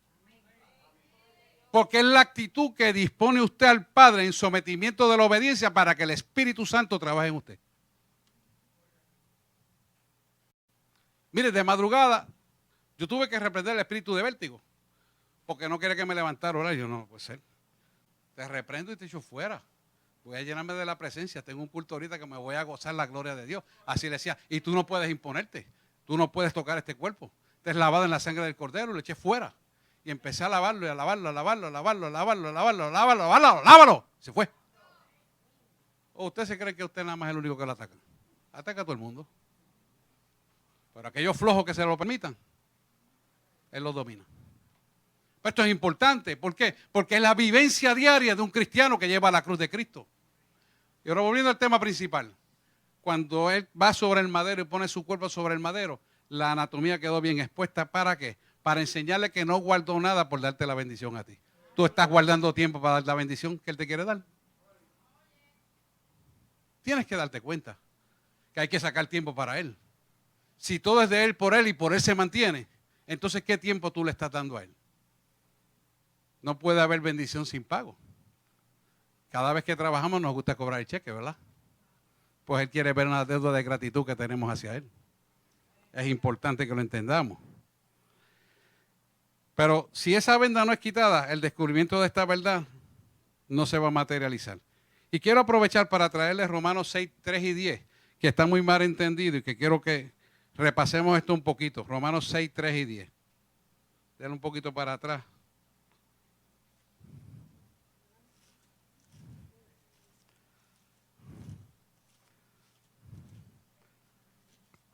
Porque es la actitud que dispone usted al Padre en sometimiento de la obediencia para que el Espíritu Santo trabaje en usted. Mire, de madrugada, yo tuve que reprender el espíritu de vértigo, porque no quiere que me levantara ahora. Yo no, pues te reprendo y te echo fuera. Voy a llenarme de la presencia. Tengo un culto ahorita que me voy a gozar la gloria de Dios. Así le decía, y tú no puedes imponerte. Tú no puedes tocar este cuerpo. Te has lavado en la sangre del cordero, lo eché fuera. Y empecé a lavarlo, y a lavarlo, a lavarlo, a lavarlo, a lavarlo, a lavarlo, a lavarlo, a lavarlo, a lávalo. Se fue. ¿O usted se cree que usted nada más es el único que lo ataca? Ataca a todo el mundo. Pero aquellos flojos que se lo permitan, Él los domina. Esto es importante. ¿Por qué? Porque es la vivencia diaria de un cristiano que lleva la cruz de Cristo. Y ahora volviendo al tema principal. Cuando Él va sobre el madero y pone su cuerpo sobre el madero, la anatomía quedó bien expuesta. ¿Para qué? Para enseñarle que no guardó nada por darte la bendición a ti. Tú estás guardando tiempo para dar la bendición que Él te quiere dar. Tienes que darte cuenta que hay que sacar tiempo para Él. Si todo es de Él y por Él se mantiene, entonces ¿qué tiempo tú le estás dando a Él? No puede haber bendición sin pago. Cada vez que trabajamos nos gusta cobrar el cheque, ¿verdad? Pues Él quiere ver una deuda de gratitud que tenemos hacia Él. Es importante que lo entendamos. Pero si esa venda no es quitada, el descubrimiento de esta verdad no se va a materializar. Y quiero aprovechar para traerles Romanos 6, 3 y 10, que está muy mal entendido y que quiero que repasemos esto un poquito. Romanos 6, 3 y 10. Denle un poquito para atrás.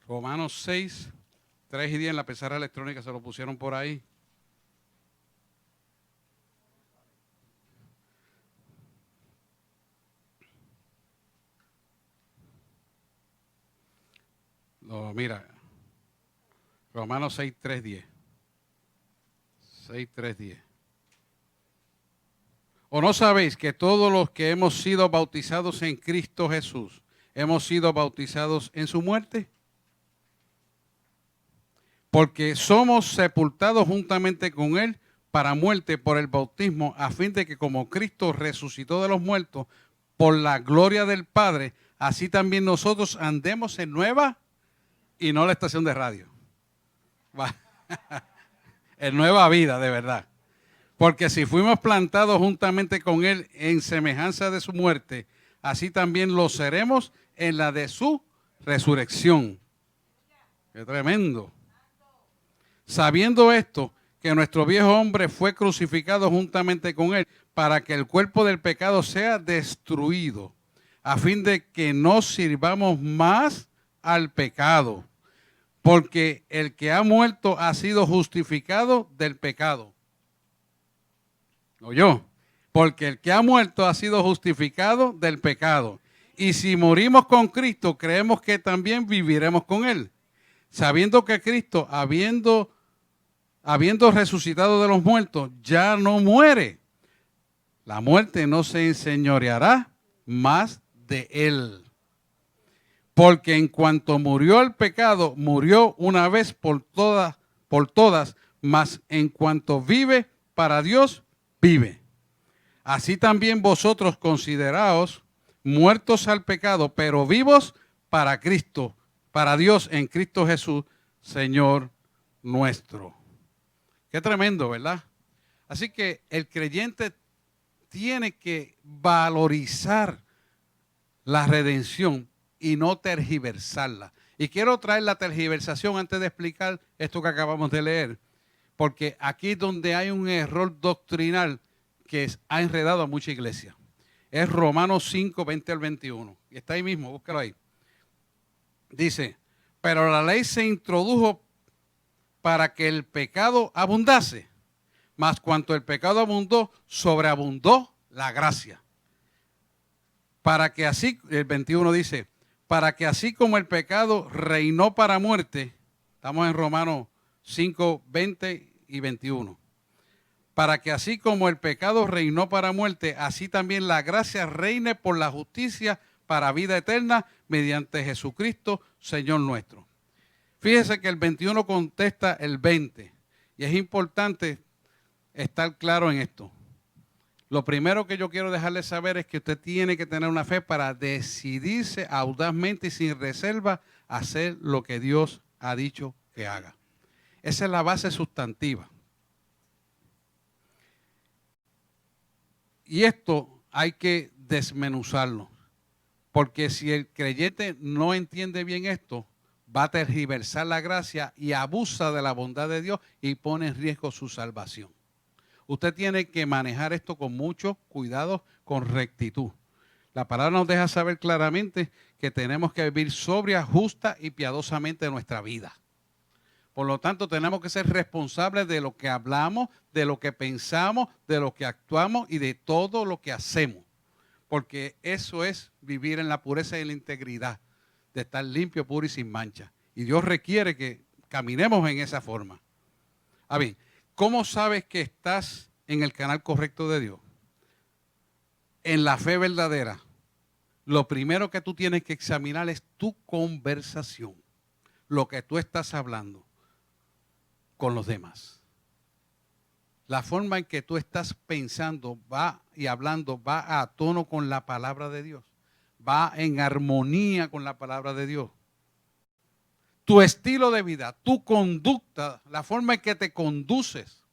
Romanos 6, 3 y 10 en la pizarra electrónica se lo pusieron por ahí. No, mira, Romanos 6, 3, 10. 6, 3, 10. ¿O no sabéis que todos los que hemos sido bautizados en Cristo Jesús, hemos sido bautizados en su muerte? Porque somos sepultados juntamente con Él para muerte por el bautismo, a fin de que como Cristo resucitó de los muertos por la gloria del Padre, así también nosotros andemos en nueva y no la estación de radio. En nueva vida, de verdad. Porque si fuimos plantados juntamente con Él en semejanza de su muerte, así también lo seremos en la de su resurrección. ¡Qué tremendo! Sabiendo esto, que nuestro viejo hombre fue crucificado juntamente con Él, para que el cuerpo del pecado sea destruido, a fin de que no sirvamos más al pecado. Porque el que ha muerto ha sido justificado del pecado. ¿Oyó? Porque el que ha muerto ha sido justificado del pecado. Y si morimos con Cristo, creemos que también viviremos con Él. Sabiendo que Cristo, habiendo resucitado de los muertos, ya no muere. La muerte no se enseñoreará más de él. Porque en cuanto murió el pecado, murió una vez por todas, mas en cuanto vive para Dios, vive. Así también vosotros consideraos muertos al pecado, pero vivos para Cristo, para Dios en Cristo Jesús, Señor nuestro. Qué tremendo, ¿verdad? Así que el creyente tiene que valorizar la redención y no tergiversarla. Y quiero traer la tergiversación antes de explicar esto que acabamos de leer, porque aquí es donde hay un error doctrinal que ha enredado a mucha iglesia. Es Romanos 5, 20 al 21. Y está ahí mismo, búscalo ahí. Dice, pero la ley se introdujo para que el pecado abundase, mas cuanto el pecado abundó, sobreabundó la gracia. Para que así, el 21 dice, para que así como el pecado reinó para muerte, estamos en Romanos 5, 20 y 21. Para que así como el pecado reinó para muerte, así también la gracia reine por la justicia para vida eterna mediante Jesucristo, Señor nuestro. Fíjese que el 21 contesta el 20 y es importante estar claro en esto. Lo primero que yo quiero dejarle saber es que usted tiene que tener una fe para decidirse audazmente y sin reserva a hacer lo que Dios ha dicho que haga. Esa es la base sustantiva. Y esto hay que desmenuzarlo, porque si el creyente no entiende bien esto, va a tergiversar la gracia y abusa de la bondad de Dios y pone en riesgo su salvación. Usted tiene que manejar esto con mucho cuidado, con rectitud. La palabra nos deja saber claramente que tenemos que vivir sobria, justa y piadosamente nuestra vida. Por lo tanto, tenemos que ser responsables de lo que hablamos, de lo que pensamos, de lo que actuamos y de todo lo que hacemos. Porque eso es vivir en la pureza y en la integridad, de estar limpio, puro y sin mancha. Y Dios requiere que caminemos en esa forma. A ver, ¿cómo sabes que estás en el canal correcto de Dios? En la fe verdadera. Lo primero que tú tienes que examinar es tu conversación, lo que tú estás hablando con los demás. La forma en que tú estás pensando y hablando va a tono con la palabra de Dios, va en armonía con la palabra de Dios. Tu estilo de vida, tu conducta, la forma en que te conduces,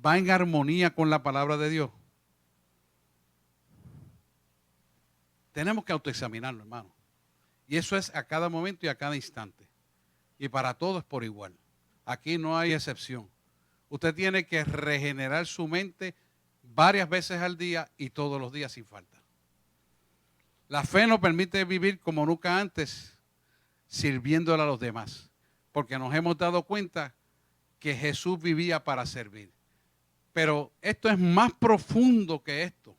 va en armonía con la palabra de Dios. Tenemos que autoexaminarlo, hermano. Y eso es a cada momento y a cada instante. Y para todos por igual. Aquí no hay excepción. Usted tiene que regenerar su mente varias veces al día y todos los días sin falta. La fe nos permite vivir como nunca antes, sirviéndole a los demás. Porque nos hemos dado cuenta que Jesús vivía para servir. Pero esto es más profundo que esto.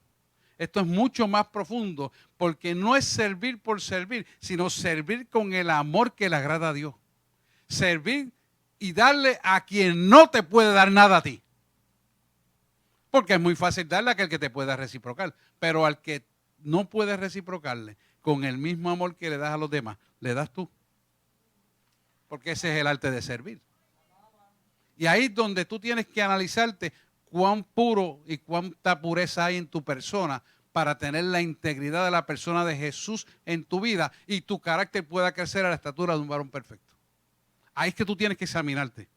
Esto es mucho más profundo porque no es servir por servir, sino servir con el amor que le agrada a Dios. Servir y darle a quien no te puede dar nada a ti. Porque es muy fácil darle a aquel que te pueda reciprocar, pero al que no puedes reciprocarle con el mismo amor que le das a los demás, le das tú. Porque ese es el arte de servir. Y ahí es donde tú tienes que analizarte cuán puro y cuánta pureza hay en tu persona para tener la integridad de la persona de Jesús en tu vida y tu carácter pueda crecer a la estatura de un varón perfecto. Ahí es que tú tienes que examinarte.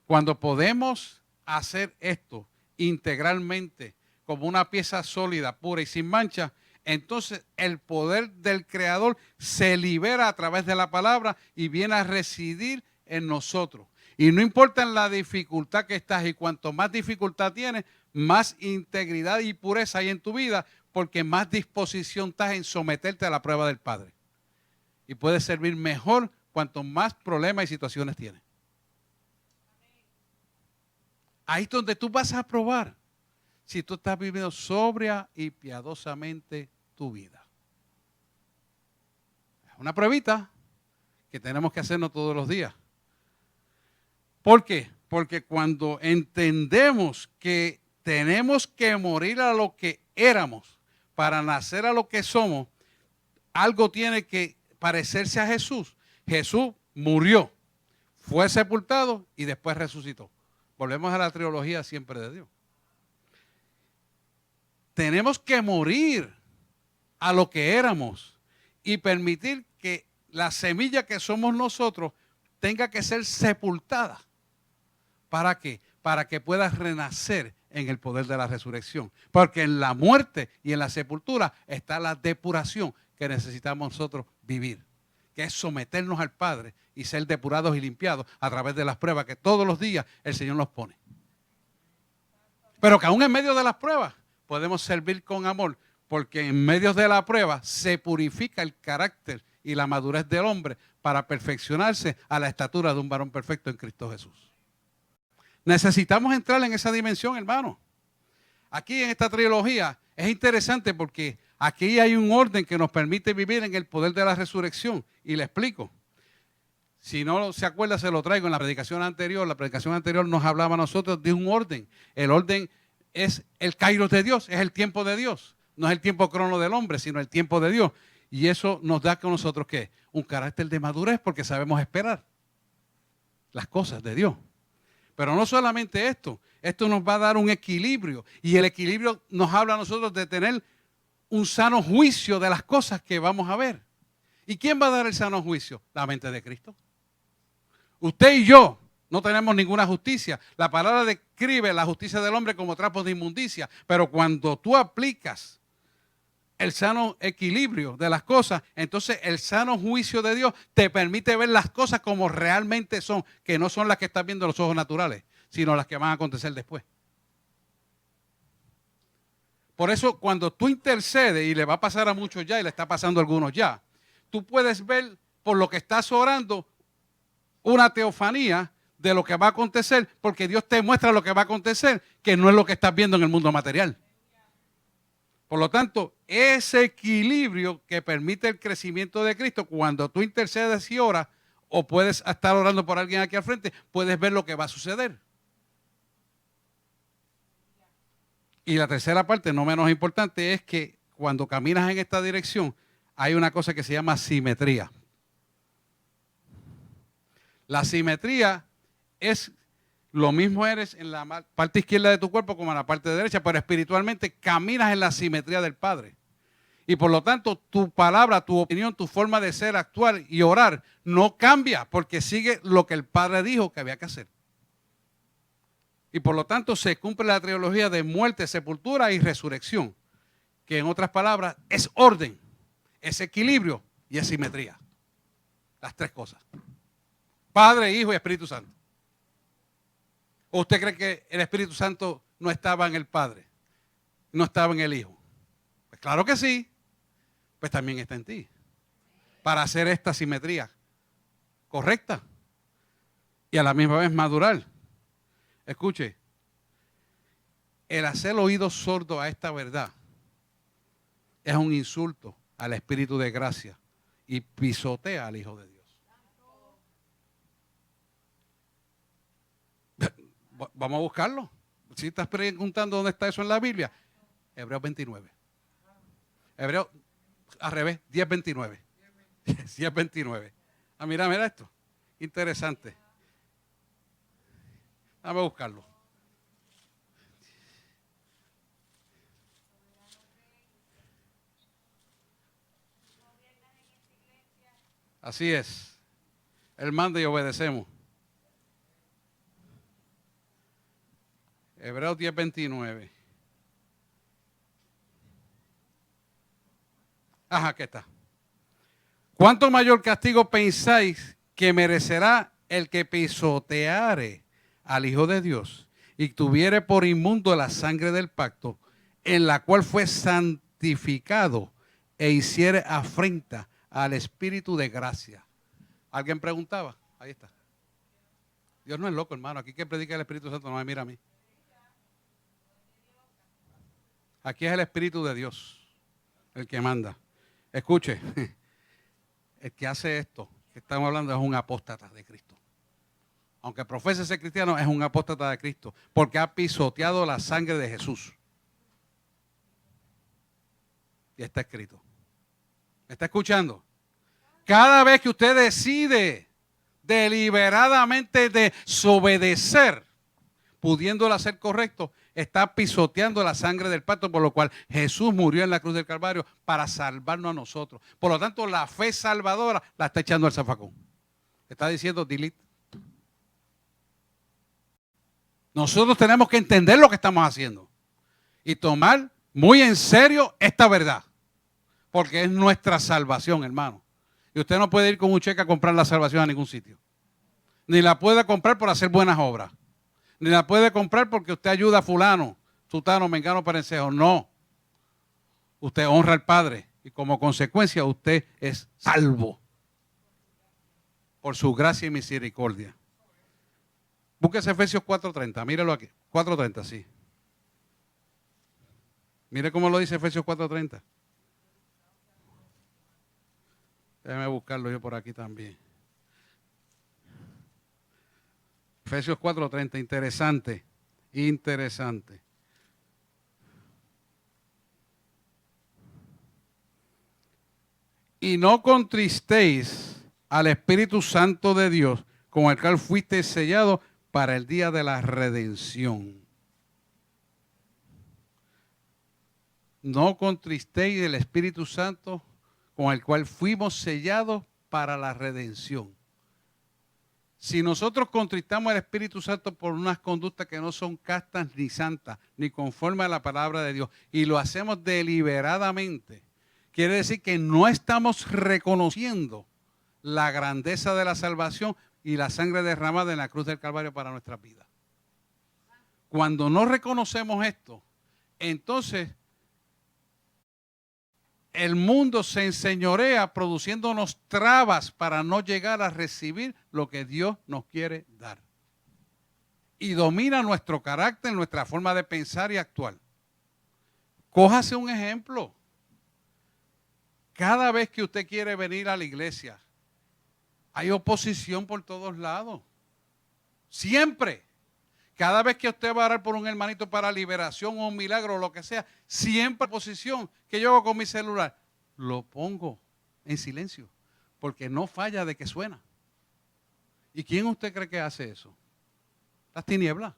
Cuando podemos hacer esto integralmente como una pieza sólida, pura y sin mancha, entonces el poder del Creador se libera a través de la palabra y viene a residir en nosotros. Y no importa en la dificultad que estás y cuanto más dificultad tienes, más integridad y pureza hay en tu vida porque más disposición estás en someterte a la prueba del Padre. Y puedes servir mejor cuanto más problemas y situaciones tienes. Ahí es donde tú vas a probar si tú estás viviendo sobria y piadosamente tu vida. Es una pruebita que tenemos que hacernos todos los días. ¿Por qué? Porque cuando entendemos que tenemos que morir a lo que éramos para nacer a lo que somos. Algo tiene que parecerse a Jesús. Jesús murió, fue sepultado y después resucitó. Volvemos a la trilogía siempre de Dios. Tenemos que morir a lo que éramos y permitir que la semilla que somos nosotros tenga que ser sepultada. ¿Para qué? Para que pueda renacer en el poder de la resurrección. Porque en la muerte y en la sepultura está la depuración que necesitamos nosotros vivir, que es someternos al Padre y ser depurados y limpiados a través de las pruebas que todos los días el Señor nos pone. Pero que aún en medio de las pruebas podemos servir con amor, porque en medio de la prueba se purifica el carácter y la madurez del hombre para perfeccionarse a la estatura de un varón perfecto en Cristo Jesús. Necesitamos entrar en esa dimensión, hermano. Aquí en esta trilogía es interesante porque aquí hay un orden que nos permite vivir en el poder de la resurrección. Y le explico. Si no se acuerda, se lo traigo en la predicación anterior. La predicación anterior nos hablaba a nosotros de un orden. El orden es el kairos de Dios, es el tiempo de Dios. No es el tiempo crono del hombre, sino el tiempo de Dios. Y eso nos da con nosotros, ¿qué? Un carácter de madurez porque sabemos esperar las cosas de Dios. Pero no solamente esto nos va a dar un equilibrio. Y el equilibrio nos habla a nosotros de tener un sano juicio de las cosas que vamos a ver. ¿Y quién va a dar el sano juicio? La mente de Cristo. Usted y yo no tenemos ninguna justicia. La palabra describe la justicia del hombre como trapos de inmundicia. Pero cuando tú aplicas el sano equilibrio de las cosas, entonces el sano juicio de Dios te permite ver las cosas como realmente son, que no son las que estás viendo los ojos naturales, sino las que van a acontecer después. Por eso cuando tú intercedes, y le va a pasar a muchos ya, y le está pasando a algunos ya, tú puedes ver por lo que estás orando una teofanía de lo que va a acontecer, porque Dios te muestra lo que va a acontecer, que no es lo que estás viendo en el mundo material. Por lo tanto, ese equilibrio que permite el crecimiento de Cristo, cuando tú intercedes y oras, o puedes estar orando por alguien aquí al frente, puedes ver lo que va a suceder. Y la tercera parte, no menos importante, es que cuando caminas en esta dirección, hay una cosa que se llama simetría. La simetría es lo mismo eres en la parte izquierda de tu cuerpo como en la parte derecha, pero espiritualmente caminas en la simetría del Padre. Y por lo tanto, tu palabra, tu opinión, tu forma de ser, actuar y orar no cambia porque sigue lo que el Padre dijo que había que hacer. Y por lo tanto, se cumple la trilogía de muerte, sepultura y resurrección, que en otras palabras es orden, es equilibrio y es simetría. Las tres cosas. Padre, Hijo y Espíritu Santo. ¿O usted cree que el Espíritu Santo no estaba en el Padre? No estaba en el Hijo. Pues claro que sí. Pues también está en ti. Para hacer esta simetría correcta. Y a la misma vez madurar. Escuche. El hacer oído sordo a esta verdad es un insulto al Espíritu de gracia. Y pisotea al Hijo de Dios. Vamos a buscarlo. Si estás preguntando dónde está eso en la Biblia, Hebreos 29. Hebreos, al revés, 10:29. 10:29. Ah, mira esto. Interesante. Vamos a buscarlo. Así es. Él manda y obedecemos. Hebreos 10:29. Ajá, aquí está. ¿Cuánto mayor castigo pensáis que merecerá el que pisoteare al Hijo de Dios y tuviere por inmundo la sangre del pacto, en la cual fue santificado e hiciere afrenta al Espíritu de gracia? ¿Alguien preguntaba? Ahí está. Dios no es loco, hermano. Aquí que predica el Espíritu Santo no me mira a mí. Aquí es el Espíritu de Dios el que manda. Escuche, el que hace esto que estamos hablando es un apóstata de Cristo. aunque profese ser cristiano, es un apóstata de Cristo, porque ha pisoteado la sangre de Jesús. Y está escrito. ¿Me está escuchando? Cada vez que usted decide deliberadamente desobedecer, pudiéndolo hacer correcto, está pisoteando la sangre del pacto, por lo cual Jesús murió en la cruz del Calvario para salvarnos a nosotros. Por lo tanto, la fe salvadora la está echando al zafacón. Está diciendo delete. Nosotros tenemos que entender lo que estamos haciendo y tomar muy en serio esta verdad, porque es nuestra salvación, hermano. Y usted no puede ir con un cheque a comprar la salvación a ningún sitio. Ni la puede comprar por hacer buenas obras. Ni la puede comprar porque usted ayuda a fulano, sutano, mengano, perencejo. No. Usted honra al Padre y como consecuencia usted es salvo por su gracia y misericordia. Búsquese Efesios 4:30, mírelo aquí. 4:30, sí. Mire cómo lo dice Efesios 4:30. Déjeme buscarlo yo por aquí también. Efesios 4:30, interesante, interesante. Y no contristéis al Espíritu Santo de Dios, con el cual fuiste sellado para el día de la redención. No contristéis el Espíritu Santo, con el cual fuimos sellados para la redención. Si nosotros contristamos al Espíritu Santo por unas conductas que no son castas ni santas, ni conforme a la palabra de Dios, y lo hacemos deliberadamente, quiere decir que no estamos reconociendo la grandeza de la salvación y la sangre derramada en la cruz del Calvario para nuestra vida. Cuando no reconocemos esto, entonces el mundo se enseñorea produciéndonos trabas para no llegar a recibir lo que Dios nos quiere dar. Y domina nuestro carácter, nuestra forma de pensar y actuar. Cójase un ejemplo. Cada vez que usted quiere venir a la iglesia, hay oposición por todos lados. Siempre. Cada vez que usted va a orar por un hermanito para liberación o un milagro o lo que sea, siempre oposición. ¿Qué yo hago con mi celular? Lo pongo en silencio, porque no falla de que suena. ¿Y quién usted cree que hace eso? Las tinieblas.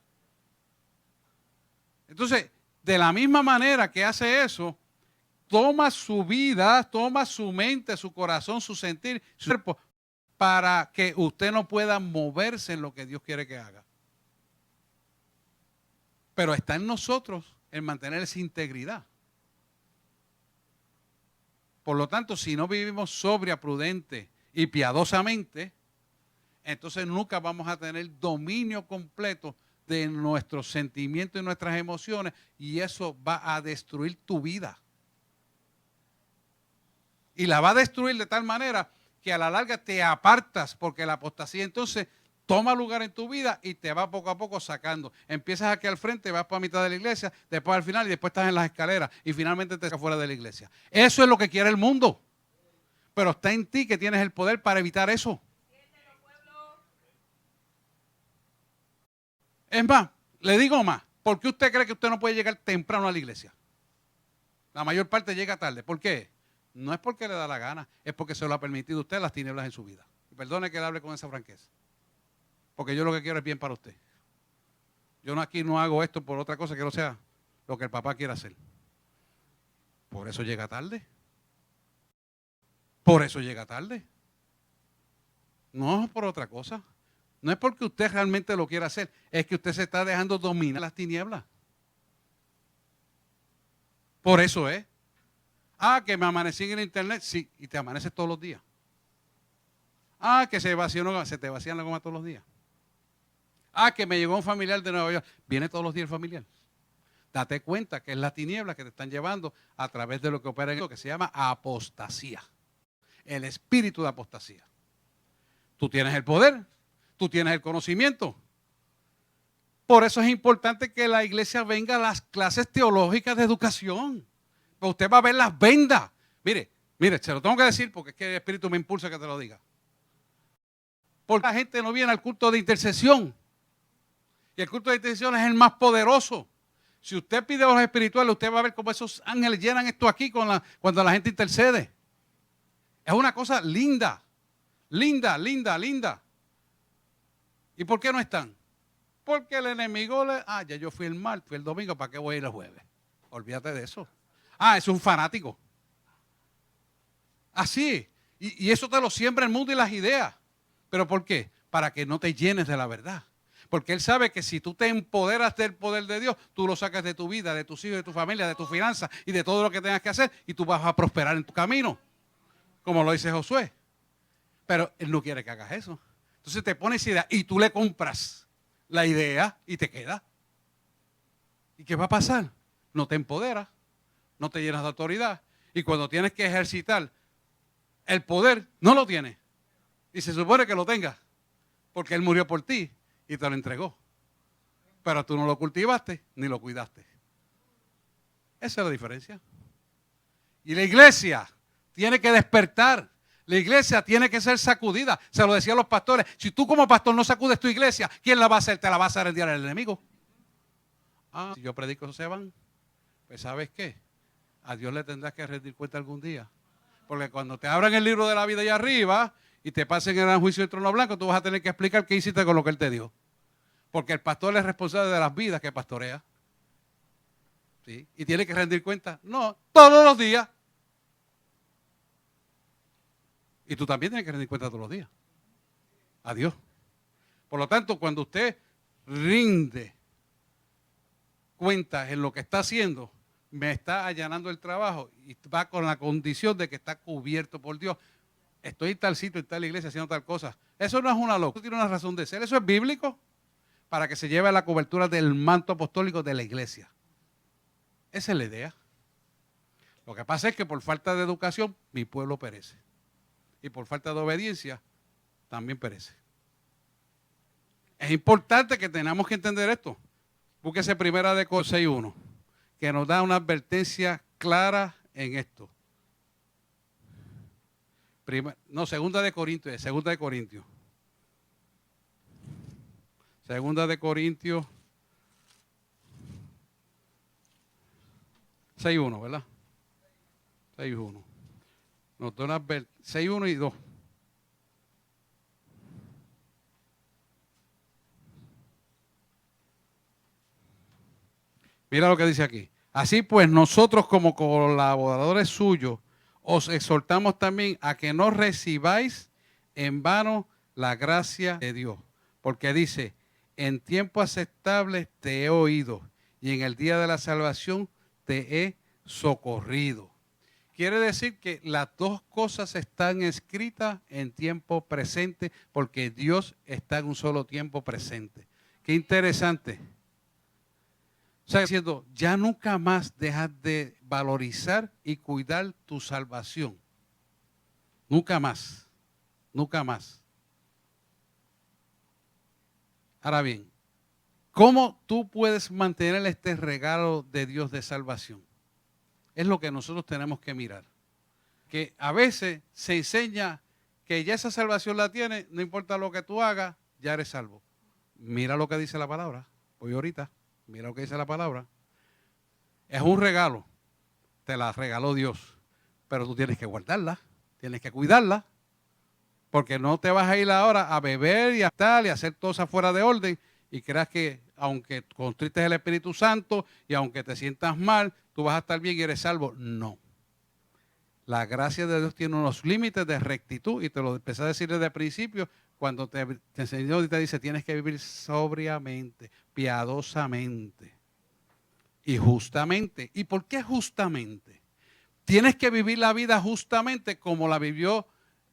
Entonces, de la misma manera que hace eso, toma su vida, toma su mente, su corazón, su sentir, su cuerpo, para que usted no pueda moverse en lo que Dios quiere que haga. Pero está en nosotros el mantener esa integridad. Por lo tanto, si no vivimos sobria, prudente y piadosamente, entonces nunca vamos a tener dominio completo de nuestros sentimientos y nuestras emociones, y eso va a destruir tu vida. Y la va a destruir de tal manera que a la larga te apartas, porque la apostasía entonces toma lugar en tu vida y te va poco a poco sacando. Empiezas aquí al frente, vas para mitad de la iglesia, después al final y después estás en las escaleras y finalmente te sacas fuera de la iglesia. Eso es lo que quiere el mundo. Pero está en ti que tienes el poder para evitar eso. Es más, le digo más. ¿Por qué usted cree que usted no puede llegar temprano a la iglesia? La mayor parte llega tarde. ¿Por qué? No es porque le da la gana, es porque se lo ha permitido usted las tinieblas en su vida. Y perdone que le hable con esa franqueza. Porque yo lo que quiero es bien para usted. Yo aquí no hago esto por otra cosa que no sea lo que el papá quiere hacer. Por eso llega tarde. Por eso llega tarde. No es por otra cosa. No es porque usted realmente lo quiera hacer. Es que usted se está dejando dominar las tinieblas. Por eso es. Ah, que me amanecí en el internet. Sí, y te amaneces todos los días. Ah, que se te vacían la goma todos los días. Ah, que me llegó un familiar de Nueva York. Viene todos los días el familiar. Date cuenta que es la tiniebla que te están llevando a través de lo que opera en lo que se llama apostasía. El espíritu de apostasía. Tú tienes el poder, tú tienes el conocimiento. Por eso es importante que la iglesia venga a las clases teológicas de educación. Pues usted va a ver las vendas. Mire, se lo tengo que decir porque es que el espíritu me impulsa que te lo diga. Porque la gente no viene al culto de intercesión. Y el culto de intercesión es el más poderoso. Si usted pide a los espirituales, usted va a ver cómo esos ángeles llenan esto aquí cuando la gente intercede. Es una cosa linda, linda, linda, linda. ¿Y por qué no están? Porque el enemigo ya yo fui el martes, fui el domingo, ¿para qué voy a ir el jueves? Olvídate de eso. Es un fanático. Así. Y eso te lo siembra el mundo y las ideas. ¿Pero por qué? Para que no te llenes de la verdad. Porque él sabe que si tú te empoderas del poder de Dios, tú lo sacas de tu vida, de tus hijos, de tu familia, de tus finanzas y de todo lo que tengas que hacer y tú vas a prosperar en tu camino. Como lo dice Josué. Pero él no quiere que hagas eso. Entonces te pones idea y tú le compras la idea y te queda. ¿Y qué va a pasar? No te empoderas, no te llenas de autoridad. Y cuando tienes que ejercitar el poder, no lo tienes. Y se supone que lo tengas. Porque él murió por ti y te lo entregó. Pero tú no lo cultivaste ni lo cuidaste. Esa es la diferencia. Y la iglesia tiene que despertar. La iglesia tiene que ser sacudida. Se lo decían los pastores. Si tú como pastor no sacudes tu iglesia, ¿quién la va a hacer? Te la va a hacer rendir al enemigo. Si yo predico se van, pues ¿sabes qué? A Dios le tendrás que rendir cuenta algún día. Porque cuando te abran el libro de la vida allá arriba y te pasen el gran juicio del trono blanco, tú vas a tener que explicar qué hiciste con lo que él te dio. Porque el pastor es responsable de las vidas que pastorea. ¿Sí? Y tiene que rendir cuenta. No, todos los días. Y tú también tienes que rendir cuenta todos los días. A Dios. Por lo tanto, cuando usted rinde cuentas en lo que está haciendo, me está allanando el trabajo y va con la condición de que está cubierto por Dios. Estoy en tal sitio, en tal iglesia, haciendo tal cosa. Eso no es una locura, eso tiene una razón de ser. Eso es bíblico para que se lleve a la cobertura del manto apostólico de la iglesia. Esa es la idea. Lo que pasa es que por falta de educación, mi pueblo perece. Y por falta de obediencia, también perece. Es importante que tengamos que entender esto. Búsquese Primera de Corintios 6:1, que nos da una advertencia clara en esto. Segunda de Corintios. Segunda de Corintios 6:1, ¿verdad? 6:1. Nos da una 6:1 y 2. Mira lo que dice aquí. Así pues, nosotros como colaboradores suyos, os exhortamos también a que no recibáis en vano la gracia de Dios. Porque dice, en tiempo aceptable te he oído y en el día de la salvación te he socorrido. Quiere decir que las dos cosas están escritas en tiempo presente porque Dios está en un solo tiempo presente. Qué interesante. O sea, diciendo, ya nunca más dejas de valorizar y cuidar tu salvación. Nunca más. Nunca más. Ahora bien, ¿cómo tú puedes mantener este regalo de Dios de salvación? Es lo que nosotros tenemos que mirar. Que a veces se enseña que ya esa salvación la tienes, no importa lo que tú hagas, ya eres salvo. Mira lo que dice la palabra. Voy ahorita. Mira lo que dice la palabra. Es un regalo. Te la regaló Dios. Pero tú tienes que guardarla. Tienes que cuidarla. Porque no te vas a ir ahora a beber y a estar y a hacer cosas fuera de orden. Y creas que aunque contristes el Espíritu Santo y aunque te sientas mal, tú vas a estar bien y eres salvo. No. La gracia de Dios tiene unos límites de rectitud. Y te lo empecé a decir desde el principio. Cuando te enseñó y te dice, tienes que vivir sobriamente, piadosamente y justamente. ¿Y por qué justamente? Tienes que vivir la vida justamente como la vivió,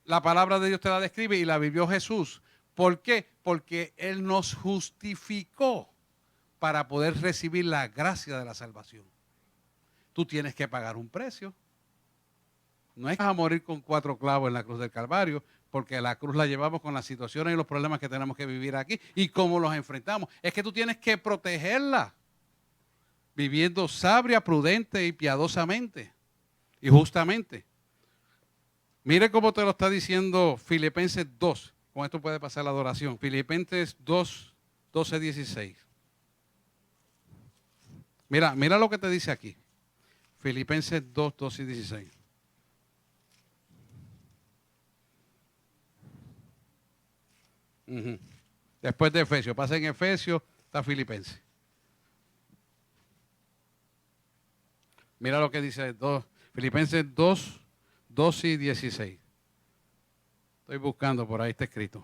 la palabra de Dios te la describe y la vivió Jesús. ¿Por qué? Porque Él nos justificó para poder recibir la gracia de la salvación. Tú tienes que pagar un precio. No es que vas a morir con 4 clavos en la cruz del Calvario, porque la cruz la llevamos con las situaciones y los problemas que tenemos que vivir aquí y cómo los enfrentamos. Es que tú tienes que protegerla, viviendo sabria, prudente y piadosamente y justamente. Mire cómo te lo está diciendo Filipenses 2, Con esto puede pasar la adoración. Filipenses 2, 12, 16. Mira lo que te dice aquí. Filipenses 2, 12 y 16. Después de Efesios. Pasa en Efesios, está Filipenses. Mira lo que dice Filipenses 2, 12 y 16. Estoy buscando, por ahí está escrito.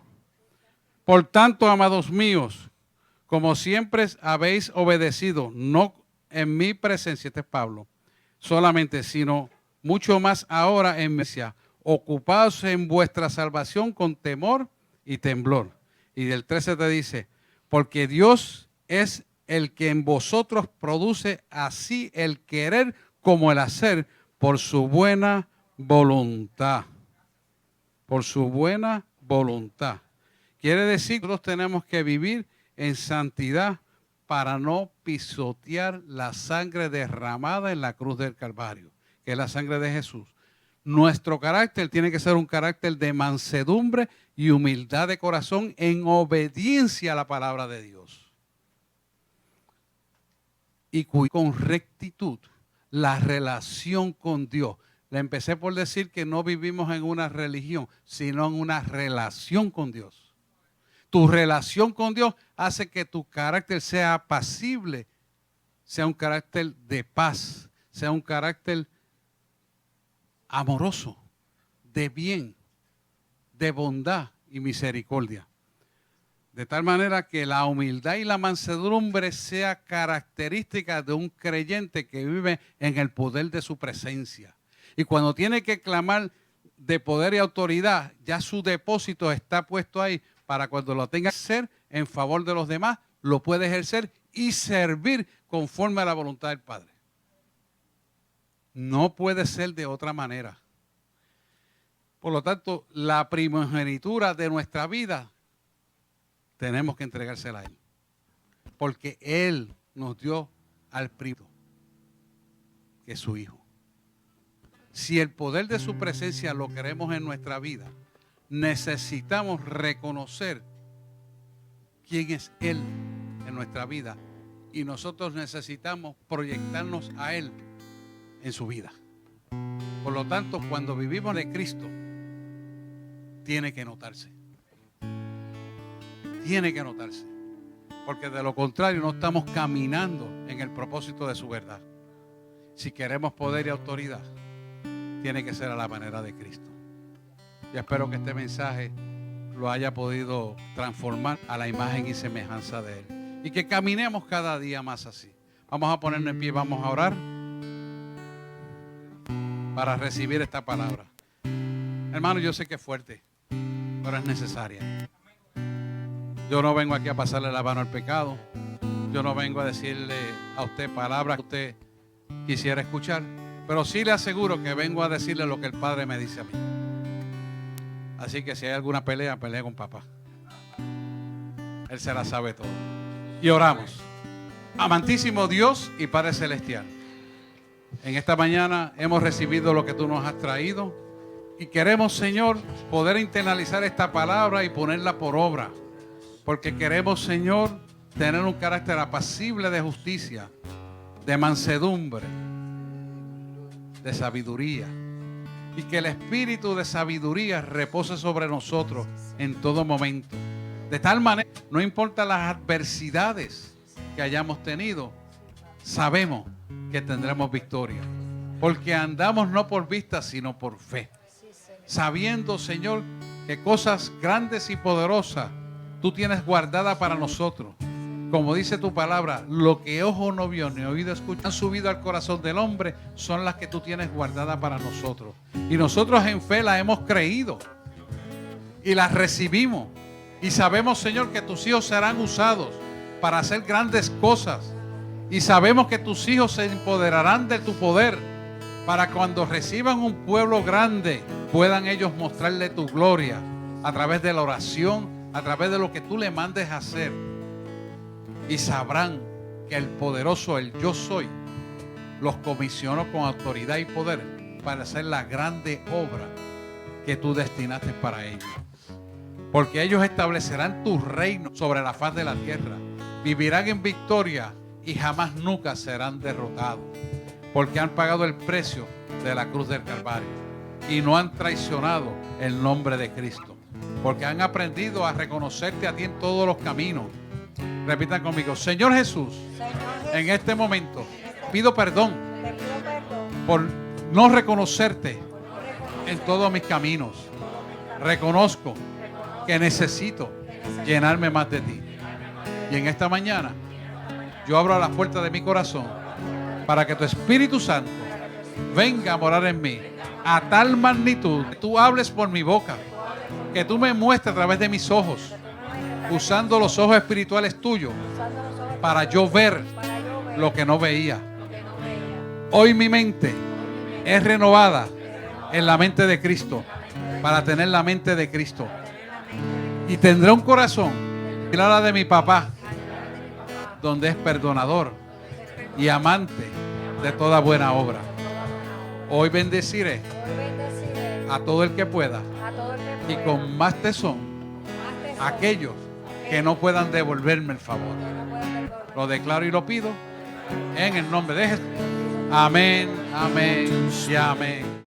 Por tanto, amados míos, como siempre habéis obedecido, no en mi presencia, este es Pablo, solamente, sino mucho más ahora en mi presencia, ocupados en vuestra salvación con temor y temblor. Y del 13 te dice, porque Dios es el que en vosotros produce así el querer como el hacer por su buena voluntad. Por su buena voluntad. Quiere decir que nosotros tenemos que vivir en santidad para no pisotear la sangre derramada en la cruz del Calvario, que es la sangre de Jesús. Nuestro carácter tiene que ser un carácter de mansedumbre y humildad de corazón en obediencia a la palabra de Dios. Y con rectitud la relación con Dios. Le empecé por decir que no vivimos en una religión, sino en una relación con Dios. Tu relación con Dios hace que tu carácter sea apacible, sea un carácter de paz, sea un carácter amoroso, de bien, de bondad y misericordia. De tal manera que la humildad y la mansedumbre sea característica de un creyente que vive en el poder de su presencia. Y cuando tiene que clamar de poder y autoridad, ya su depósito está puesto ahí para cuando lo tenga que hacer en favor de los demás, lo puede ejercer y servir conforme a la voluntad del Padre. No puede ser de otra manera. Por lo tanto, la primogenitura de nuestra vida tenemos que entregársela a Él. Porque Él nos dio al primero, que es su Hijo. Si el poder de su presencia lo queremos en nuestra vida, necesitamos reconocer quién es Él en nuestra vida. Y nosotros necesitamos proyectarnos a Él en su vida. Por lo tanto, cuando vivimos de Cristo, tiene que notarse. Tiene que notarse. Porque de lo contrario no estamos caminando en el propósito de su verdad. Si queremos poder y autoridad, tiene que ser a la manera de Cristo. Y espero que este mensaje lo haya podido transformar a la imagen y semejanza de Él. Y que caminemos cada día más así. Vamos a ponernos en pie, vamos a orar para recibir esta palabra. Hermano, yo sé que es fuerte, pero es necesaria. Yo no vengo aquí a pasarle la mano al pecado. Yo no vengo a decirle a usted palabras que usted quisiera escuchar. Pero sí le aseguro que vengo a decirle lo que el Padre me dice a mí. Así que si hay alguna pelea, pelea con papá. Él se la sabe todo. Y oramos. Amantísimo Dios y Padre Celestial, en esta mañana hemos recibido lo que tú nos has traído. Y queremos, Señor, poder internalizar esta palabra y ponerla por obra. Porque queremos, Señor, tener un carácter apacible de justicia, de mansedumbre, de sabiduría. Y que el espíritu de sabiduría repose sobre nosotros en todo momento. De tal manera, no importa las adversidades que hayamos tenido, sabemos que tendremos victoria. Porque andamos no por vista, sino por fe. Sabiendo, Señor, que cosas grandes y poderosas tú tienes guardada para nosotros. Como dice tu palabra, lo que ojo no vio ni oído escuchó han subido al corazón del hombre, son las que tú tienes guardadas para nosotros. Y nosotros en fe las hemos creído y las recibimos. Y sabemos, Señor, que tus hijos serán usados para hacer grandes cosas. Y sabemos que tus hijos se empoderarán de tu poder para cuando reciban un pueblo grande, puedan ellos mostrarle tu gloria a través de la oración, a través de lo que tú le mandes a hacer. Y sabrán que el poderoso, el yo soy, los comisionó con autoridad y poder para hacer la grande obra que tú destinaste para ellos. porque ellos establecerán tu reino sobre la faz de la tierra. Vivirán en victoria y jamás nunca serán derrotados, porque han pagado el precio de la cruz del Calvario y no han traicionado el nombre de Cristo, porque han aprendido a reconocerte a ti en todos los caminos. Repitan conmigo: Señor Jesús, en este momento pido perdón por no reconocerte en todos mis caminos. Reconozco que necesito llenarme más de ti. Y en esta mañana yo abro las puertas de mi corazón para que tu Espíritu Santo venga a morar en mí a tal magnitud que tú hables por mi boca, que tú me muestres a través de mis ojos, usando los ojos espirituales tuyos para yo ver lo que no veía. Hoy mi mente es renovada en la mente de Cristo para tener la mente de Cristo, y tendré un corazón similar a la de mi papá, donde es perdonador y amante de toda buena obra. Hoy bendeciré a todo el que pueda y con más tesón a aquellos que no puedan devolverme el favor. Lo declaro y lo pido en el nombre de Jesús. Amén, amén y amén.